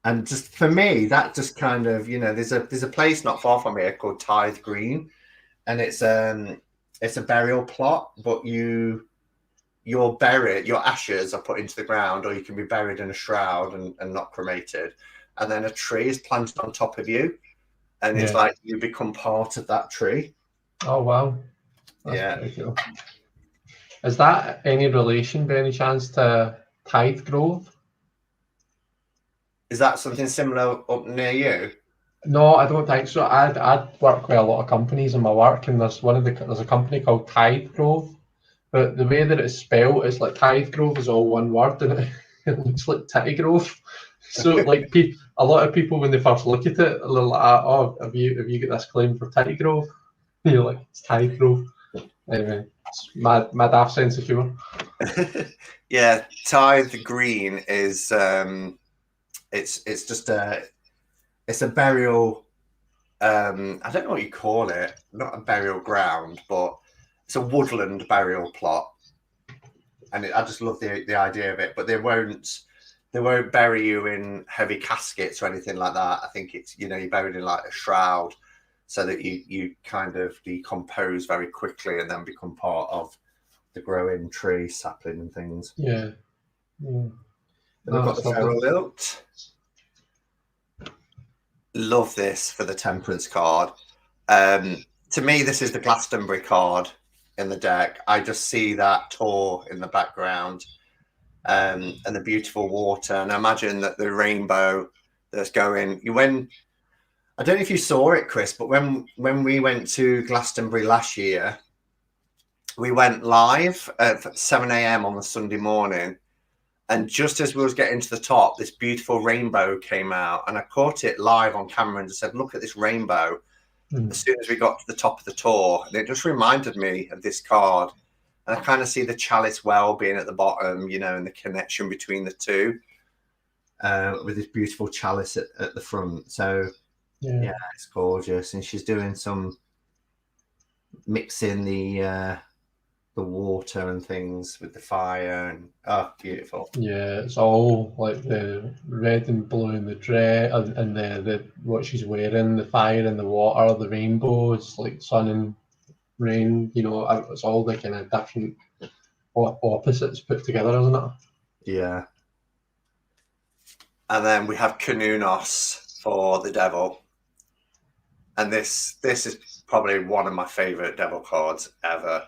S1: And just for me, that just kind of, there's a place not far from here called Tithe Green, and it's a burial plot, but you're buried, your ashes are put into the ground, or you can be buried in a shroud and not cremated. And then a tree is planted on top of you, and it's like you become part of that tree.
S2: Oh, wow. That's pretty cool. Is that any relation, by any chance, to Tithe Grove?
S1: Is that something similar up near you?
S2: No, I don't think so. I work with a lot of companies in my work, and there's a company called Tithe Grove, but the way that it's spelled is like Tithe Grove is all one word, and it looks like Titty Grove. So like a lot of people, when they first look at it, they're like, "Oh, have you got this claim for Titty Grove?" And you're like, "It's Tithe Grove." Anyway, it's my daft sense of humour.
S1: Yeah, Tithe Green is it's just it's a burial. I don't know what you call it. Not a burial ground, but it's a woodland burial plot. And I just love the idea of it. But they won't bury you in heavy caskets or anything like that. I think it's, you're buried in like a shroud, so that you kind of decompose very quickly and then become part of the growing tree, sapling and things.
S2: Yeah.
S1: Then we've got the feral lilt. Love this for the temperance card. To me, this is the Glastonbury card in the deck. I just see that Tor in the background, and the beautiful water. And I imagine that the rainbow that's going. I don't know if you saw it, Chris, but when we went to Glastonbury last year, we went live at 7 a.m. on the Sunday morning. And just as we was getting to the top, this beautiful rainbow came out, and I caught it live on camera and just said, "Look at this rainbow." As soon as we got to the top of the Tor, and it just reminded me of this card. And I kind of see the chalice well being at the bottom, and the connection between the two, with this beautiful chalice at the front. So yeah, it's gorgeous. And she's doing some mixing the water and things with the fire, and beautiful.
S2: Yeah, it's all like the red and blue in the dress, and the what she's wearing, the fire and the water, the rainbow. It's like sun and rain. It's all the kind of different opposites put together, isn't it?
S1: Yeah. And then we have Kanunos for the devil, and this is probably one of my favorite devil cards ever.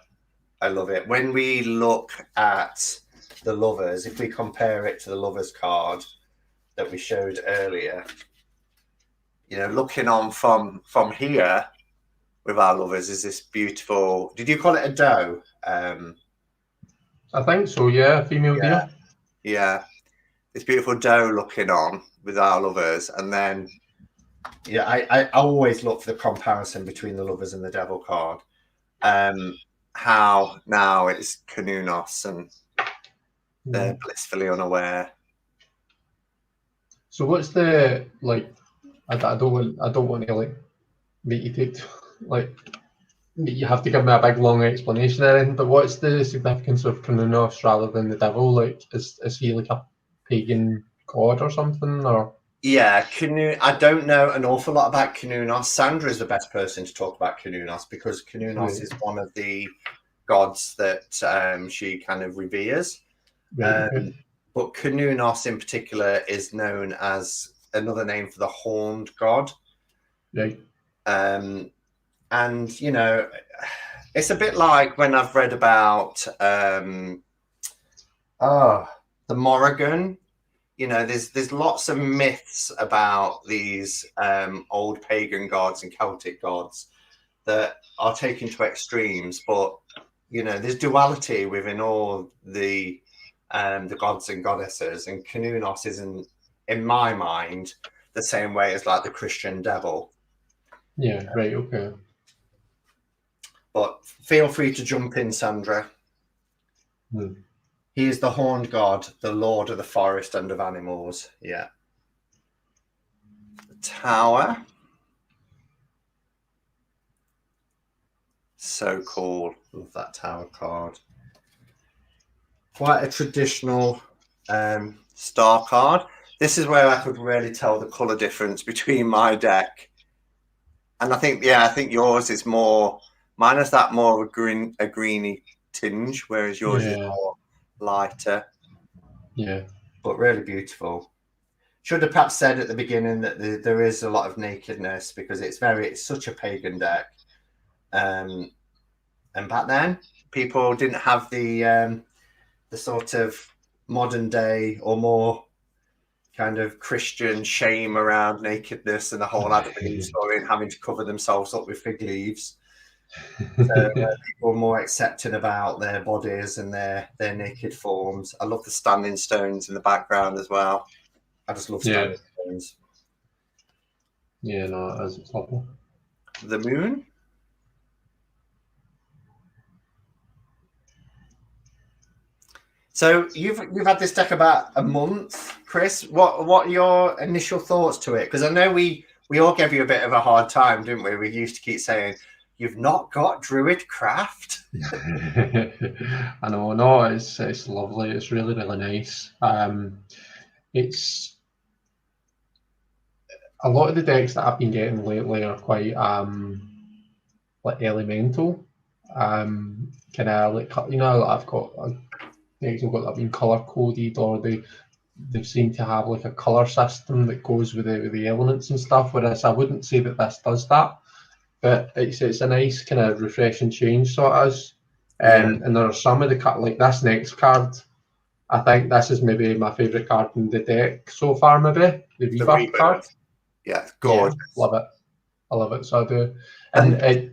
S1: I love it. When we look at the lovers, if we compare it to the lovers card that we showed earlier, you know, looking on from here with our lovers is this beautiful. Did you call it a doe?
S2: I think so. Yeah, female deer.
S1: Yeah, this beautiful doe looking on with our lovers, and then I always look for the comparison between the lovers and the devil card. How now it's Canunos and they're blissfully unaware.
S2: So what's the like? I don't want to like make you take like you have to give me a big long explanation there. But what's the significance of Canunos rather than the devil? Like, is he like a pagan god or something? Or
S1: Yeah, I don't know an awful lot about Canunos. Sandra is the best person to talk about Canunos because Canunos is one of the gods that she kind of reveres.
S2: okay.
S1: But Canunos in particular is known as another name for the horned god.
S2: Right.
S1: And, you know, it's a bit like when I've read about the Morrigan. You know, there's lots of myths about these old pagan gods and Celtic gods that are taken to extremes. But, you know, there's duality within all the gods and goddesses, and Canunos isn't, in my mind, the same way as like the Christian devil.
S2: Yeah, right, okay.
S1: But feel free to jump in, Sandra. He is the horned god, the lord of the forest and of animals. Yeah. The tower. So cool. Love that tower card. Quite a traditional star card. This is where I could really tell the colour difference between my deck. And I think yours is more, mine has that more of a greeny tinge, whereas yours is more lighter.
S2: Yeah.
S1: But really beautiful. Should have perhaps said at the beginning that there is a lot of nakedness because it's such a pagan deck. And back then, people didn't have the sort of modern day or more kind of Christian shame around nakedness and the whole Adam and Eve story and having to cover themselves up with fig leaves. So people were more accepting about their bodies and their naked forms. I love the standing stones in the background as well. I just love standing stones.
S2: Yeah, no, it is. It's lovely.
S1: The moon. So you've had this deck about a month, Chris. What are your initial thoughts to it? Because I know we all gave you a bit of a hard time, didn't we? We used to keep saying you've not got Druid Craft.
S2: I know, no, it's lovely. It's really, really nice. It's a lot of the decks that I've been getting lately are quite like elemental. Kind of like, you know, I've got decks that have been color coded, or they seem to have like a color system that goes with the elements and stuff. Whereas I wouldn't say that this does that, but it's a nice kind of refreshing change. So it is. And there are some of the like this next card. I think this is maybe my favourite card in the deck so far. Maybe the rebirth card.
S1: Yeah, gorgeous.
S2: Yeah, love it. I love it. So I do. And it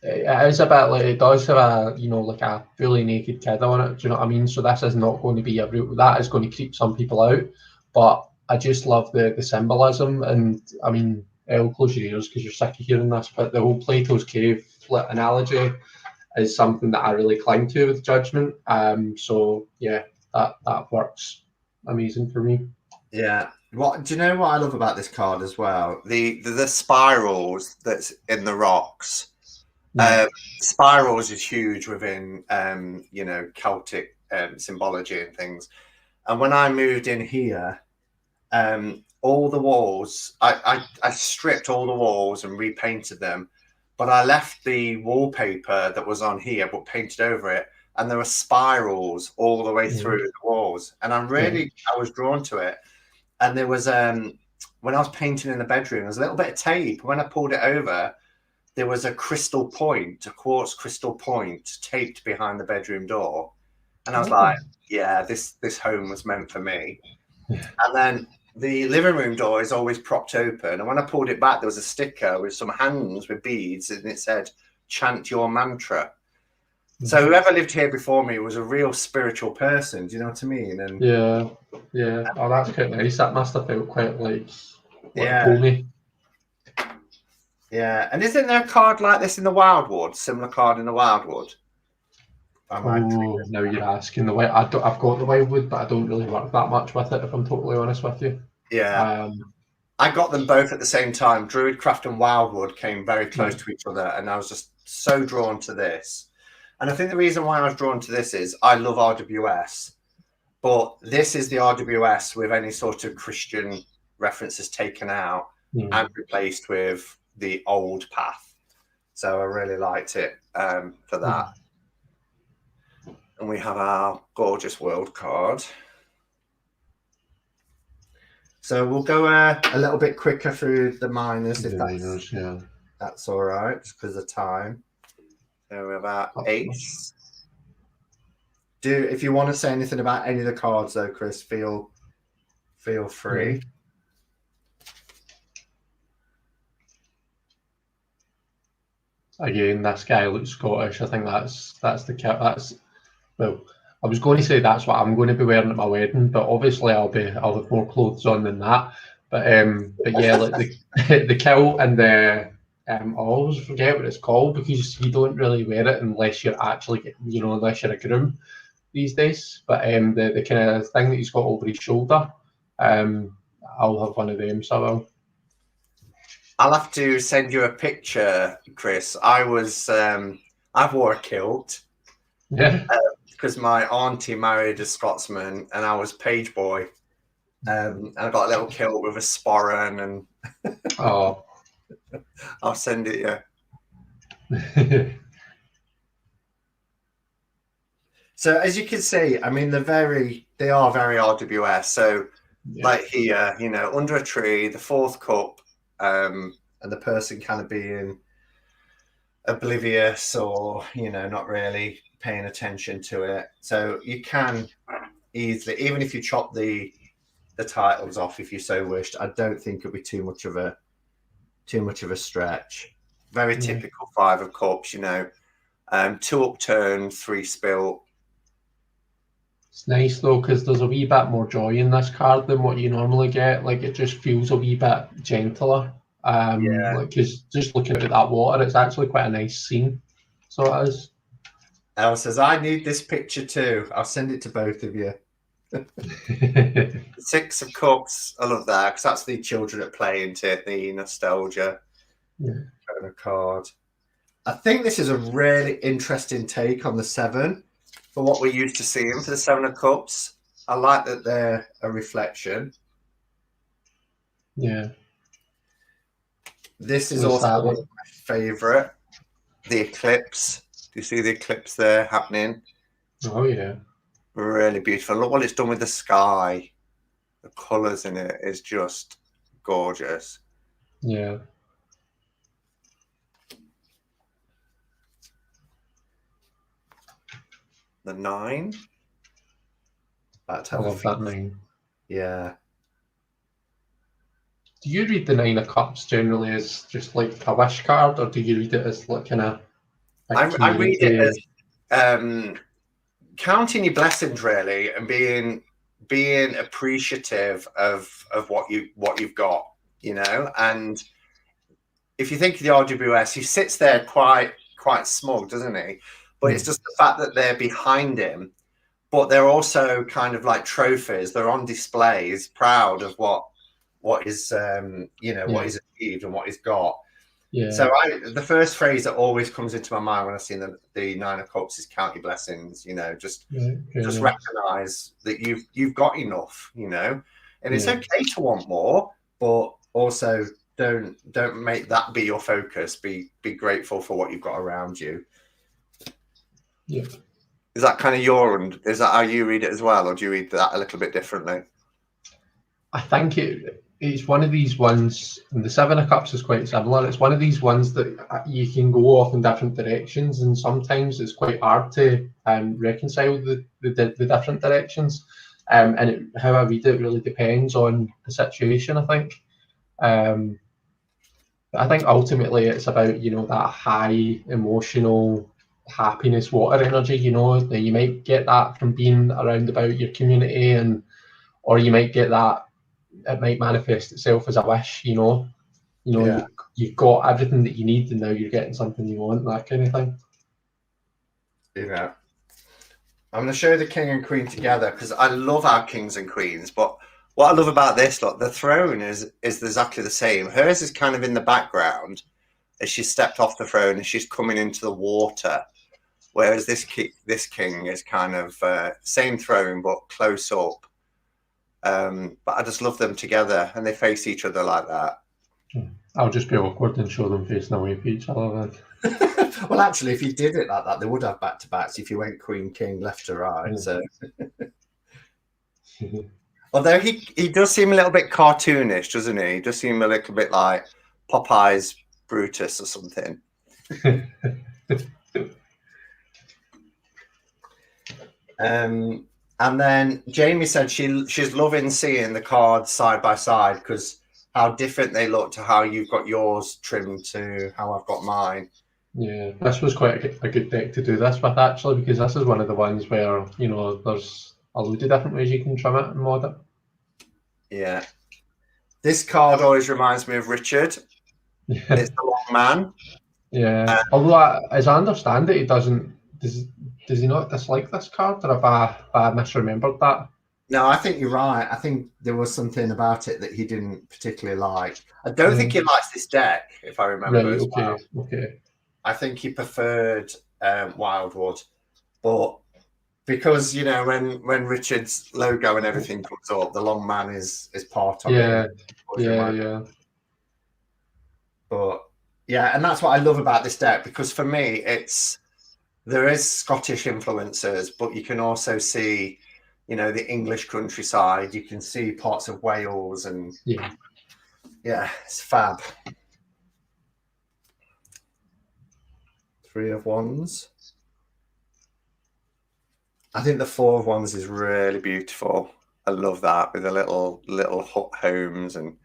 S2: is a bit like, it does have a, you know, like a fully naked kid on it. Do you know what I mean? So this is not going to be that is going to creep some people out. But I just love the symbolism. And I mean, I'll close your ears because you're sick of hearing this, but the whole Plato's Cave analogy is something that I really cling to with Judgment. So yeah, that works amazing for me.
S1: Yeah. What do you know? What I love about this card as well? The spirals that's in the rocks. Spirals is huge within you know, Celtic symbology and things. And when I moved in here, all the walls, I stripped all the walls and repainted them, but I left the wallpaper that was on here but painted over it, and there were spirals all the way through the walls, and I was drawn to it. And there was when I was painting in the bedroom, there was a little bit of tape. When I pulled it over, there was a crystal point, a quartz crystal point taped behind the bedroom door. And I was like, yeah, this home was meant for me.
S2: Yeah.
S1: And then the living room door is always propped open. And when I pulled it back, there was a sticker with some hands with beads, and it said, chant your mantra. So whoever lived here before me was a real spiritual person. Do you know what I mean? And
S2: yeah. Oh, that's quite nice. That must have felt quite like
S1: yeah.
S2: homey.
S1: Yeah. And isn't there a card like this in the Wildwood? Similar card in the Wildwood?
S2: Oh, now you're asking. I've got the Wildwood, but I don't really work that much with it, if I'm totally honest with you.
S1: Yeah. I got them both at the same time. Druidcraft and Wildwood came very close to each other, and I was just so drawn to this. And I think the reason why I was drawn to this is I love RWS, but this is the RWS with any sort of Christian references taken out and replaced with the old path. So I really liked it for that. And we have our gorgeous world card. So we'll go a little bit quicker through the minors if that's all right, because of time. So we're about 8. If you want to say anything about any of the cards, though, Chris, feel free.
S2: Again, this guy looks Scottish. I think that's the kit. Well, I was going to say that's what I'm going to be wearing at my wedding, but obviously I'll have more clothes on than that. But yeah, like the kilt and the I always forget what it's called, because you don't really wear it unless you're actually, unless you're a groom these days. But the kind of thing that he's got over his shoulder, I'll have one of them, so I will.
S1: I'll have to send you a picture, Chris. I wore a kilt.
S2: Yeah.
S1: Because my auntie married a Scotsman, and I was page boy. And I got a little kilt with a sporran, and
S2: oh,
S1: I'll send it you. So as you can see, I mean, they are very RWS. So like here, under a tree, the 4th cup, and the person kind of being oblivious or not really paying attention to it. So you can easily, even if you chop the titles off if you so wished, I don't think it'll be too much of a stretch. Very typical 5 of cups, 2 upturned, 3 spilt.
S2: It's nice though, because there's a wee bit more joy in this card than what you normally get. Like, it just feels a wee bit gentler. Because just looking at that water, it's actually quite a nice scene. So it is.
S1: Elle says, I need this picture too. I'll send it to both of you. 6 of cups, I love that, because that's the children at play, isn't it? The nostalgia kind of card. I think this is a really interesting take on the 7 for what we're used to seeing for the 7 of cups. I like that they're a reflection.
S2: Yeah.
S1: This is also one of my favourite, the eclipse. Do you see the eclipse there happening?
S2: Oh, yeah.
S1: Really beautiful. Look what it's done with the sky. The colours in it is just gorgeous.
S2: Yeah.
S1: The 9.
S2: I love that 9.
S1: Yeah.
S2: Do you read the 9 of Cups generally as just like a wish card, or do you read it as like kind of?
S1: I read it as counting your blessings, really, and being appreciative of what you've got, And if you think of the RWS, he sits there quite smug, doesn't he? But it's just the fact that they're behind him, but they're also kind of like trophies. They're on displays, proud of what is what he's achieved and what he's got. Yeah. So the first phrase that always comes into my mind when I see the 9 of Cups is count your blessings. Just recognize that you've got enough. And it's okay to want more, but also don't make that be your focus. Be grateful for what you've got around you.
S2: Yeah.
S1: Is that kind of is that how you read it as well, or do you read that a little bit differently?
S2: I think it it's one of these ones, and the Seven of Cups is quite similar. It's one of these ones that you can go off in different directions, and sometimes it's quite hard to reconcile the different directions. And how I read it really depends on the situation, I think. But I think ultimately it's about, that high emotional happiness, water energy. That you might get that from being around about your community, or you might get that. It might manifest itself as a wish.
S1: Yeah.
S2: You've got everything that you need, and now you're getting something you want. That kind of thing.
S1: Yeah. I'm going to show the king and queen together because I love our kings and queens. But what I love about this, look, the throne is exactly the same. Hers is kind of in the background as she stepped off the throne and she's coming into the water. Whereas this king is kind of same throne but close up. But I just love them together, and they face each other like that.
S2: I'll just be awkward and show them facing away from each other then.
S1: Well, actually, if you did it like that, they would have back-to-backs if you went queen, king, left to right. So, although he does seem a little bit cartoonish, doesn't he? He does seem a little bit like Popeye's Brutus or something. And then Jamie said she's loving seeing the cards side by side because how different they look to how you've got yours trimmed to how I've got mine.
S2: Yeah, this was quite a good deck to do this with, actually, because this is one of the ones where, there's a load of different ways you can trim it and mod it.
S1: Yeah. This card always reminds me of Richard.
S2: Yeah.
S1: It's the long man.
S2: Yeah. Although, as I understand it, he doesn't. Does he not dislike this card, or have I misremembered that?
S1: No, I think you're right. I think there was something about it that he didn't particularly like. I don't think he likes this deck, if I remember.
S2: Right.
S1: As
S2: Okay.
S1: well.
S2: Okay.
S1: I think he preferred Wildwood, but because when Richard's logo and everything comes up, the long man is part of it.
S2: Yeah.
S1: But yeah, and that's what I love about this deck, because for me there is Scottish influences, but you can also see the English countryside. You can see parts of Wales, and yeah, it's fab. 3 of Wands. I think the 4 of Wands is really beautiful. I love that with the little hut homes, and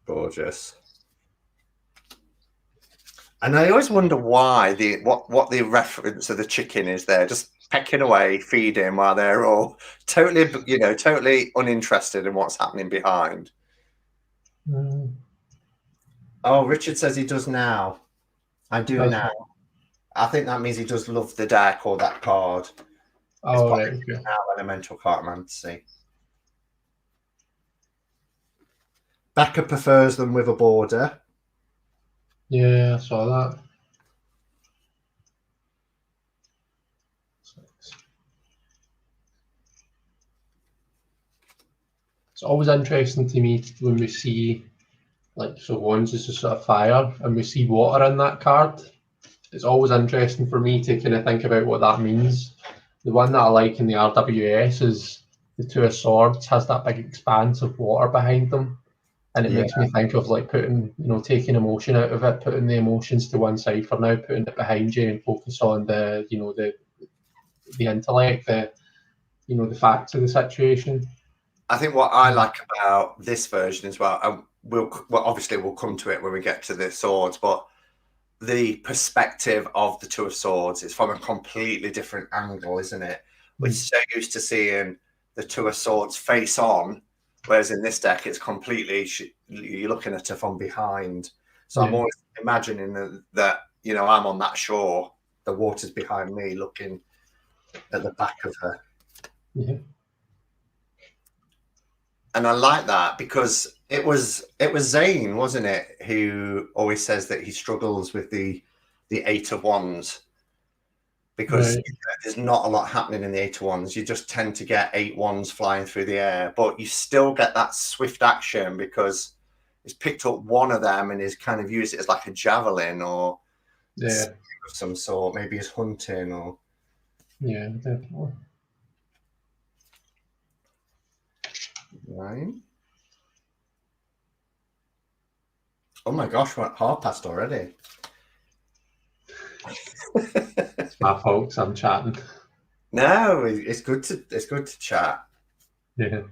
S1: gorgeous. And I always wonder why what the reference of the chicken is there, just pecking away, feeding while they're all totally uninterested in what's happening behind. Oh, Richard says he does now. I do now. I think that means he does love the deck or that card.
S2: Oh, right. Okay.
S1: Now Elemental Cartomancy. Becca prefers them with a border.
S2: Yeah, I saw that. It's always interesting to me when we see, Wands is just sort of fire, and we see water in that card. It's always interesting for me to kind of think about what that means. The one that I like in the RWS is the 2 of Swords has that big expanse of water behind them. And it makes me think of putting, taking emotion out of it, putting the emotions to one side for now, putting it behind you, and focus on the intellect, the facts of the situation.
S1: I think what I like about this version as well, and obviously we'll come to it when we get to the swords, but the perspective of the 2 of Swords is from a completely different angle, isn't it? We're so used to seeing the 2 of Swords face on, whereas in this deck it's completely you're looking at her from behind. So I'm always imagining that I'm on that shore, the water's behind me, looking at the back of her.
S2: Yeah.
S1: And I like that because it was Zane, wasn't it, who always says that he struggles with the 8 of Wands because there's not a lot happening in the 8 of Wands. You just tend to get 8 wands flying through the air, but you still get that swift action because he's picked up one of them and he's kind of used it as like a javelin or of some sort. Maybe he's hunting or
S2: definitely.
S1: 9. Oh my gosh, we're at half past already.
S2: It's my fault 'cause I'm chatting.
S1: No, it's good to chat.
S2: Yeah.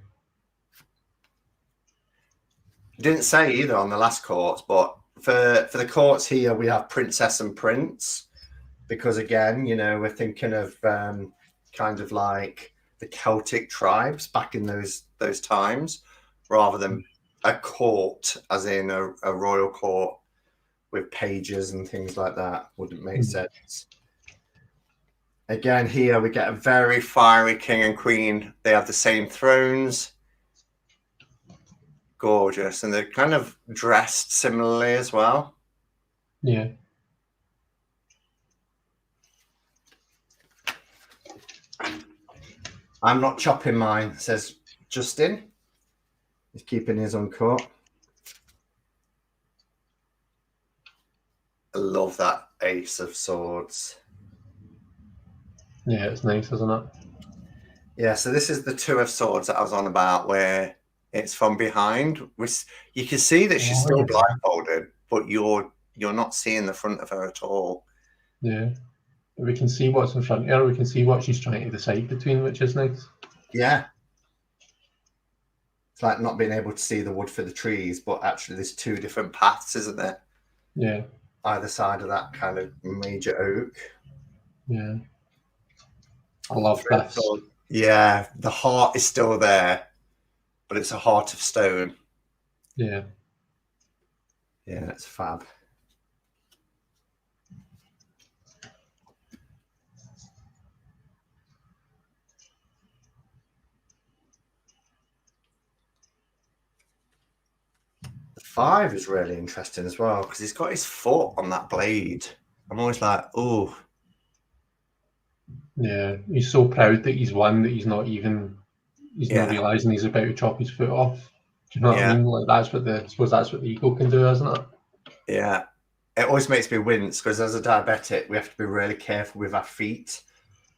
S1: Didn't say either on the last courts, but for the courts here we have princess and prince, because again, you know, we're thinking of kind of like the Celtic tribes back in those times, rather than a court, as in a royal court with pages and things like that. Wouldn't make sense. Again, here we get a very fiery king and queen. They have the same thrones. Gorgeous, and they're kind of dressed similarly as well.
S2: Yeah.
S1: I'm not chopping mine, says Justin. He's keeping his uncut. I love that ace of swords.
S2: Yeah, it's nice, isn't it?
S1: Yeah, so this is the two of swords that I was on about, where it's from behind. You can see that she's still blindfolded, but you're not seeing the front of her at all.
S2: Yeah. We can see what's in front of her. We can see what she's trying to decide between, which is nice.
S1: Yeah. It's like not being able to see the wood for the trees, but actually there's two different paths, isn't there?
S2: Yeah.
S1: Either side of that kind of major oak.
S2: Yeah. I love this.
S1: Yeah, the heart is still there, but it's a heart of stone.
S2: Yeah.
S1: Yeah, that's fab. The 5 is really interesting as well, because he's got his foot on that blade. I'm always like, oh.
S2: Yeah, he's so proud that he's won that he's not realising he's about to chop his foot off. Do you know what I mean? Like I suppose that's what the ego can do, isn't it?
S1: Yeah. It always makes me wince, because as a diabetic, we have to be really careful with our feet.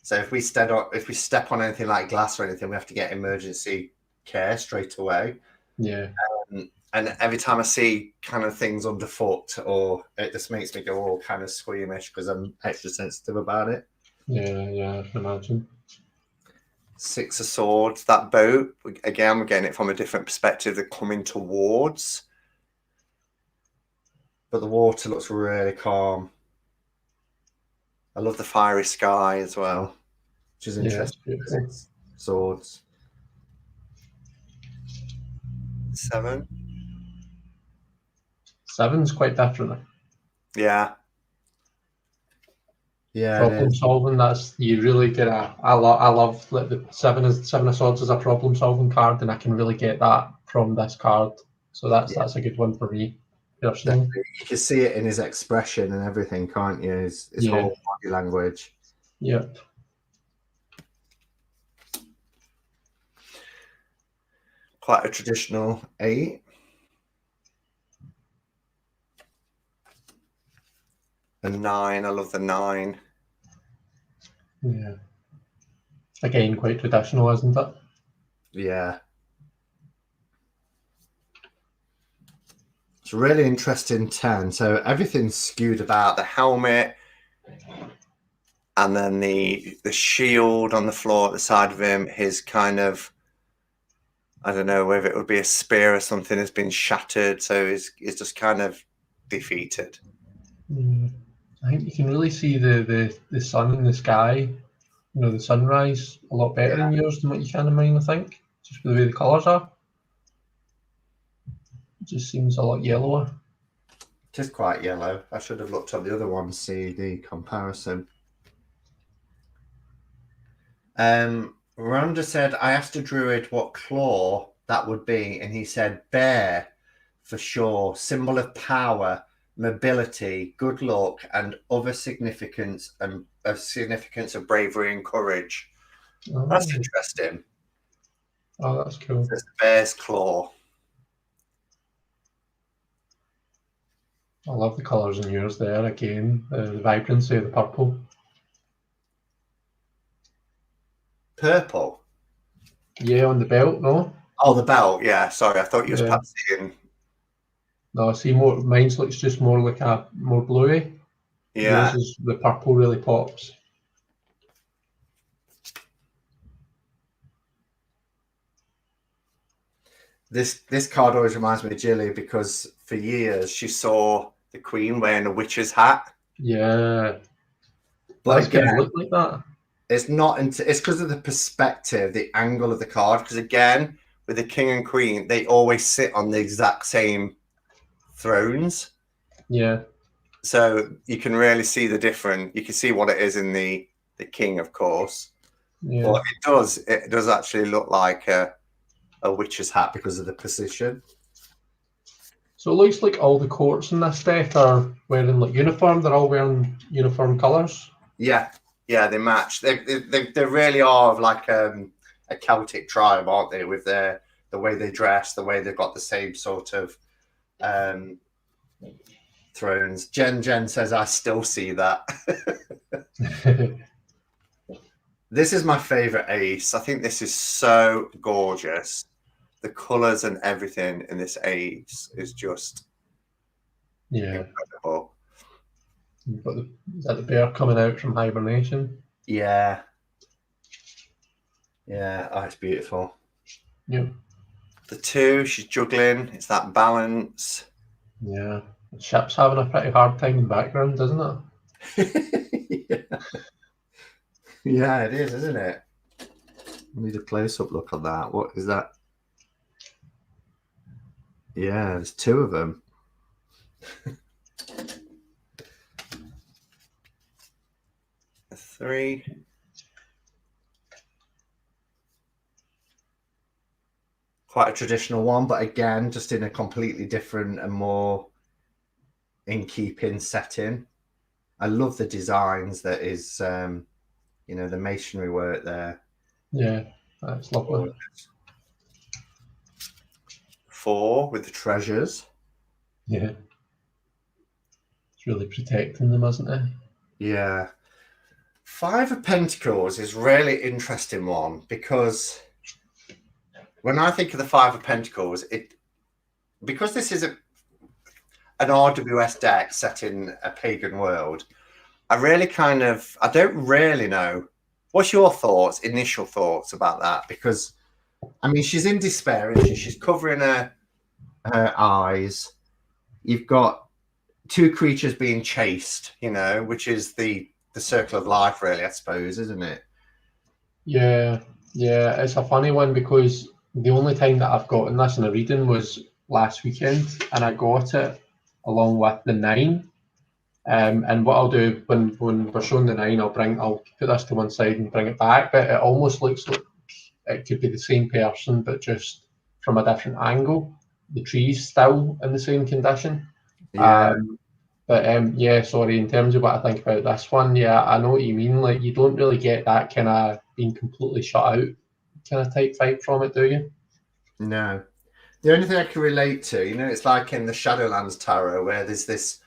S1: So if we step on anything like glass or anything, we have to get emergency care straight away.
S2: Yeah.
S1: And every time I see kind of things underfoot, or it just makes me go all kind of squeamish, because I'm extra sensitive about it.
S2: Yeah, I can imagine.
S1: 6 of swords, that boat, again, we're getting it from a different perspective. They're coming towards, but the water looks really calm. I love the fiery sky as well, which is interesting.
S2: Yeah,
S1: Swords. 7.
S2: 7's quite different.
S1: Yeah.
S2: Problem solving. That's you really get a. I love like the 7 of swords is a problem solving card, and I can really get that from this card. So that's a good one for me personally.
S1: You can see it in his expression and everything, can't you? His whole body language.
S2: Yep.
S1: Quite a traditional 8. A 9. I love the 9.
S2: Yeah. Again, quite traditional, isn't it?
S1: Yeah. It's a really interesting 10. So everything's skewed about the helmet, and then the shield on the floor at the side of him. His kind of, I don't know whether it would be a spear or something, has been shattered. So he's just kind of defeated.
S2: Yeah. I think you can really see the sun in the sky, you know, the sunrise a lot better in yours than what you can in mine, I think, just with the way the colours are. It just seems a lot yellower.
S1: It is quite yellow. I should have looked up the other one, see the comparison. Rhonda said, I asked a druid what claw that would be, and he said bear for sure. Symbol of power, mobility, good luck, and other significance, and of significance of bravery and courage. Oh. That's interesting.
S2: Oh, that's cool.
S1: So it's the bear's claw.
S2: I love the colours in yours there again. The vibrancy of the purple.
S1: Purple?
S2: Yeah, on the belt, no?
S1: Oh, the belt, yeah. Sorry, I thought you was perhaps seeing.
S2: No, see, more mine's looks just more like a more bluey.
S1: Yeah.
S2: Yours is the purple really pops.
S1: This card always reminds me of Jilly because for years she saw the Queen wearing a witch's hat.
S2: Yeah,
S1: But
S2: that's
S1: again,
S2: gonna look like that.
S1: it's not into it's because of the perspective, the angle of the card. Because again, with the King and Queen, they always sit on the exact same thrones.
S2: Yeah,
S1: So you can really see the difference. You can see what it is in the King, of course.
S2: yeah.
S1: But it does actually look like a witch's hat because of the position.
S2: So it looks like all the courts in this deck are wearing like uniform. They're all wearing uniform colours.
S1: Yeah, yeah, they match. They really are of like a Celtic tribe, aren't they? With the way they dress, the way they've got the same sort of um, thrones. Jen says, I still see that. This is my favorite ace. I think this is so gorgeous. The colors and everything in this ace is just
S2: Yeah.
S1: incredible.
S2: You've got is that the bear coming out from hibernation?
S1: Yeah. Yeah. Oh, it's beautiful.
S2: Yep.
S1: The two, she's juggling. It's that balance.
S2: Yeah. The ship's having a pretty hard time in the background, doesn't it?
S1: Yeah. Yeah, it is, isn't it? I need a close-up look on that. What is that? Yeah, there's two of them. A three. Quite a traditional one, but again, just in a completely different and more in keeping setting. I love the designs that is, the masonry work there.
S2: Yeah, that's lovely.
S1: Four with the treasures.
S2: Yeah. It's really protecting them, isn't it?
S1: Yeah. Five of Pentacles is a really interesting one because when I think of the Five of Pentacles, because this is an RWS deck set in a pagan world, I don't really know. What's your initial thoughts about that? Because, I mean, she's in despair, isn't she? She's covering her eyes. You've got two creatures being chased, which is the circle of life, really, I suppose, isn't it?
S2: Yeah, yeah. It's a funny one because the only time that I've gotten this in a reading was last weekend, and I got it along with the nine. And what I'll do when we're showing the nine, I'll put this to one side and bring it back. But it almost looks like it could be the same person, but just from a different angle. The tree's still in the same condition.
S1: Yeah.
S2: Yeah, sorry, in terms of what I think about this one, yeah, I know what you mean. Like, you don't really get that kind of being completely shut out kind of type vibe from it, do you?
S1: No. The only thing I can relate to, it's like in the Shadowlands Tarot where there's this,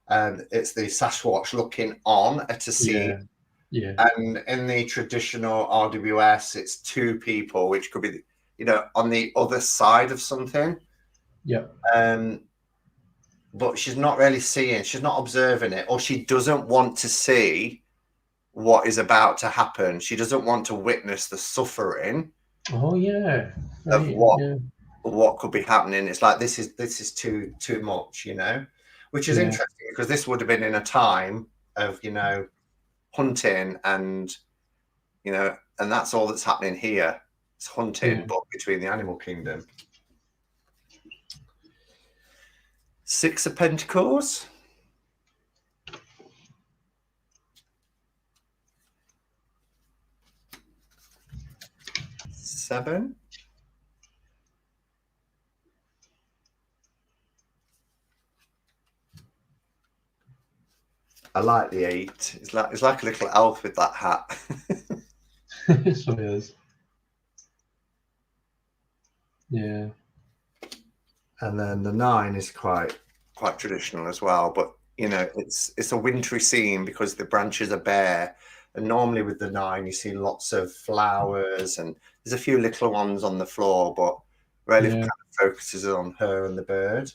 S1: it's the Sasquatch looking on at a scene.
S2: Yeah.
S1: And in the traditional RWS, it's two people, which could be, on the other side of something.
S2: Yeah.
S1: But she's not really seeing, she's not observing it, or she doesn't want to see what is about to happen. She doesn't want to witness the suffering
S2: Oh yeah.
S1: of
S2: Right.
S1: what could be happening. It's like this is too much, which is interesting because this would have been in a time of hunting and and that's all that's happening here. It's hunting, but between the animal kingdom. Six of Pentacles. Seven. I like the eight. It's like a little elf with that hat.
S2: So it is. Yeah.
S1: And then the nine is quite traditional as well, but it's a wintry scene because the branches are bare, and normally with the nine you see lots of flowers and there's a few little ones on the floor, but really kind of focuses on her and the bird.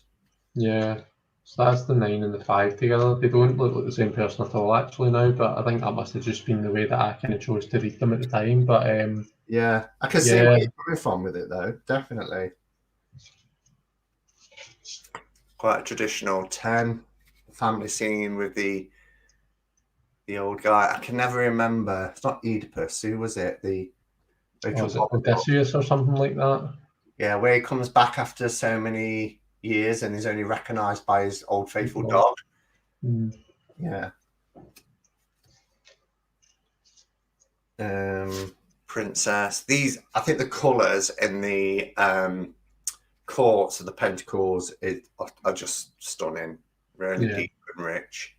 S2: Yeah. So that's the 9 and the 5 together. They don't look like the same person at all actually now, but I think that must have just been the way that I kind of chose to read them at the time. But
S1: Yeah, I can see
S2: yeah,
S1: where you're coming from with it, though. Definitely. Quite a traditional 10 family scene with the old guy. I can never remember. It's not Oedipus. Who was it? The Rachel
S2: was it
S1: Pollack.
S2: Odysseus or something like that?
S1: Yeah, where he comes back after so many years and is only recognised by his old faithful dog.
S2: Mm.
S1: Yeah. Princess. These, I think, the colours in the courts of the Pentacles are just stunning. Really deep and rich.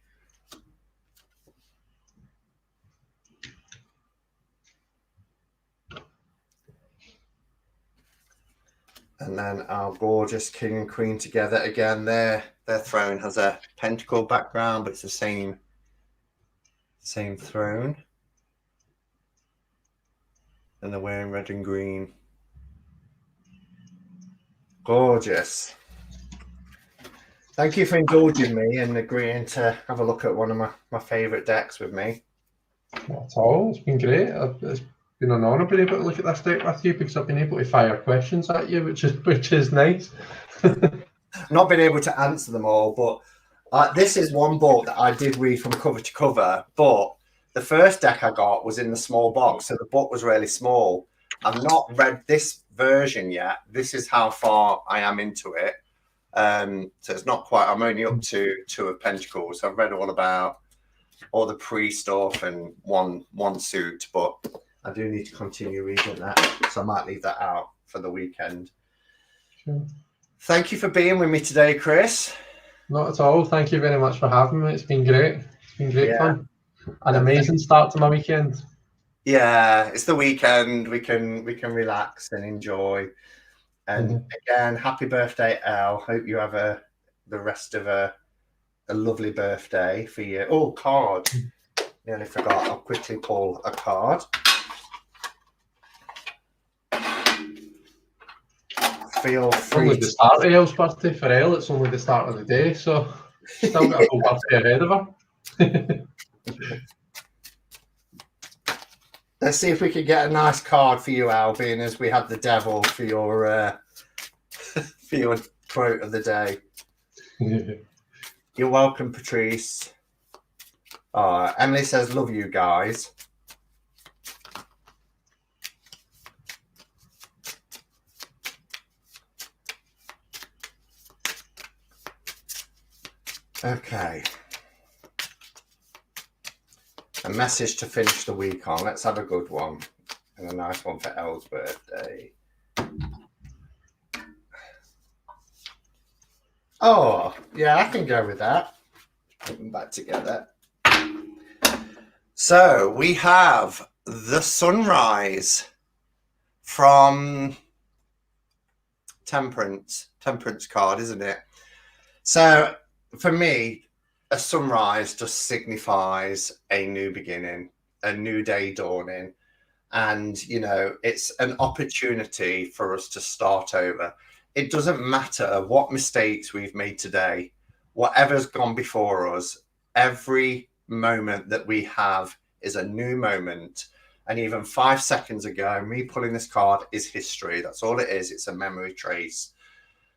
S1: And then our gorgeous king and queen together again. Their throne has a pentacle background, but it's the same throne. And they're wearing red and green. Gorgeous. Thank you for indulging me and agreeing to have a look at one of my favourite decks with me.
S2: Not at all. It's been great. It's been an honour being able to look at this deck with you because I've been able to fire questions at you, which is nice.
S1: Not been able to answer them all, but this is one book that I did read from cover to cover. But the first deck I got was in the small box, so the book was really small. I've not read this version yet. This is how far I am into it. So it's not quite. I'm only up to 2 of Pentacles. So I've read all about all the pre-stuff and one suit, but I do need to continue reading that, so I might leave that out for the weekend.
S2: Sure.
S1: Thank you for being with me today, Chris.
S2: Not at all. Thank you very much for having me. It's been great. It's been great fun. An amazing start to my weekend.
S1: Yeah, it's the weekend. We can relax and enjoy. And again, happy birthday, Elle. Hope you have the rest of a lovely birthday for you. Oh, card. Nearly forgot. I'll quickly pull a card. Feel free.
S2: Only the start of Elle's birthday for Elle. It's only the start of the day, so still got a full birthday ahead of her.
S1: Let's see if we can get a nice card for you, Al, being as we had the devil for your for your quote of the day. You're welcome, Patrice. Emily says, love you guys. Okay. A message to finish the week on. Let's have a good one. And a nice one for Elle's birthday. Oh, yeah, I can go with that. Put them back together. So we have the sunrise from Temperance card, isn't it? So for me, a sunrise just signifies a new beginning, a new day dawning. And, you know, it's an opportunity for us to start over. It doesn't matter what mistakes we've made today, whatever's gone before us, every moment that we have is a new moment. And even 5 seconds ago, me pulling this card is history. That's all it is. It's a memory trace.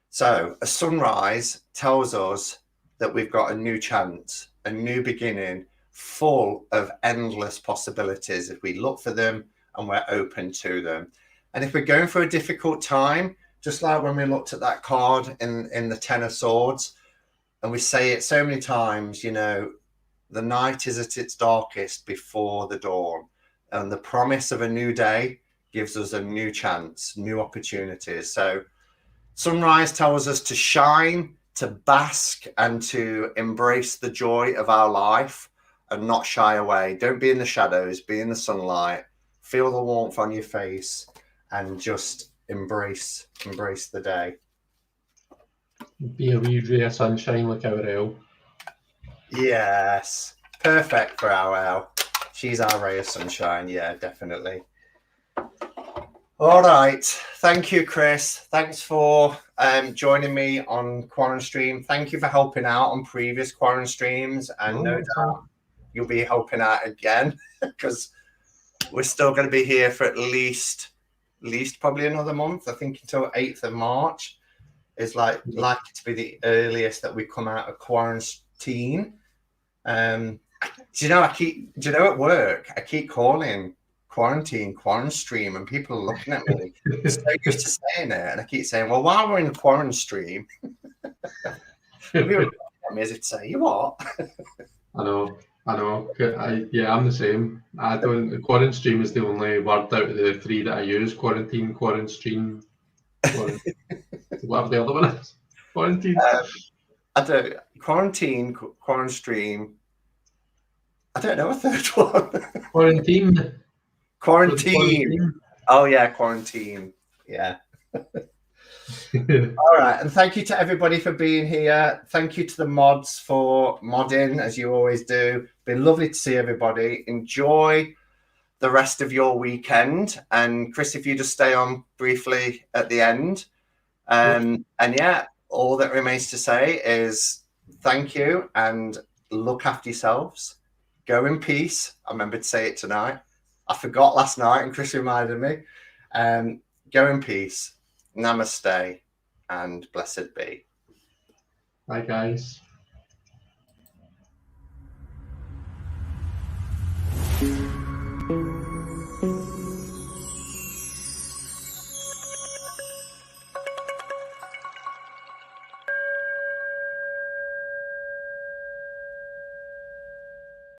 S1: So a sunrise tells us that we've got a new chance, a new beginning, full of endless possibilities if we look for them and we're open to them. And if we're going through a difficult time, just like when we looked at that card in the Ten of Swords, and we say it so many times, you know, the night is at its darkest before the dawn. And the promise of a new day gives us a new chance, new opportunities. So sunrise tells us to shine, to bask, and to embrace the joy of our life and not shy away. Don't be in the shadows, be in the sunlight, feel the warmth on your face, and just embrace the day.
S2: Be a wee ray of sunshine like our Elle.
S1: Yes, perfect for our Elle. She's our ray of sunshine. Yeah, definitely. All right. Thank you, Chris. Thanks for joining me on QuaranStream. Thank you for helping out on previous QuaranStreams, and no doubt you'll be helping out again because we're still going to be here for at least probably another month. I think until 8th of March is likely to be the earliest that we come out of quarantine. Do you know at work I keep calling QuaranStream, and people are looking at me so used to saying it, and I keep saying, well, while we're in QuaranStream, people looking at me as if to say, you what?
S2: I know. I'm the same. QuaranStream is the only word out of the three that I use. Quarantine, QuaranStream, whatever the other one is. Quarantine.
S1: I don't quarantine, QuaranStream. I don't know a third one.
S2: Quarantine.
S1: Quarantine. Oh yeah, quarantine. Yeah. All right, and thank you to everybody for being here. Thank you to the mods for modding, as you always do. Been lovely to see everybody. Enjoy the rest of your weekend. And Chris, if you just stay on briefly at the end. And yeah, all that remains to say is thank you and look after yourselves. Go in peace. I remember to say it tonight. I forgot last night, and Chris reminded me. Go in peace. Namaste and blessed be.
S2: Bye, guys.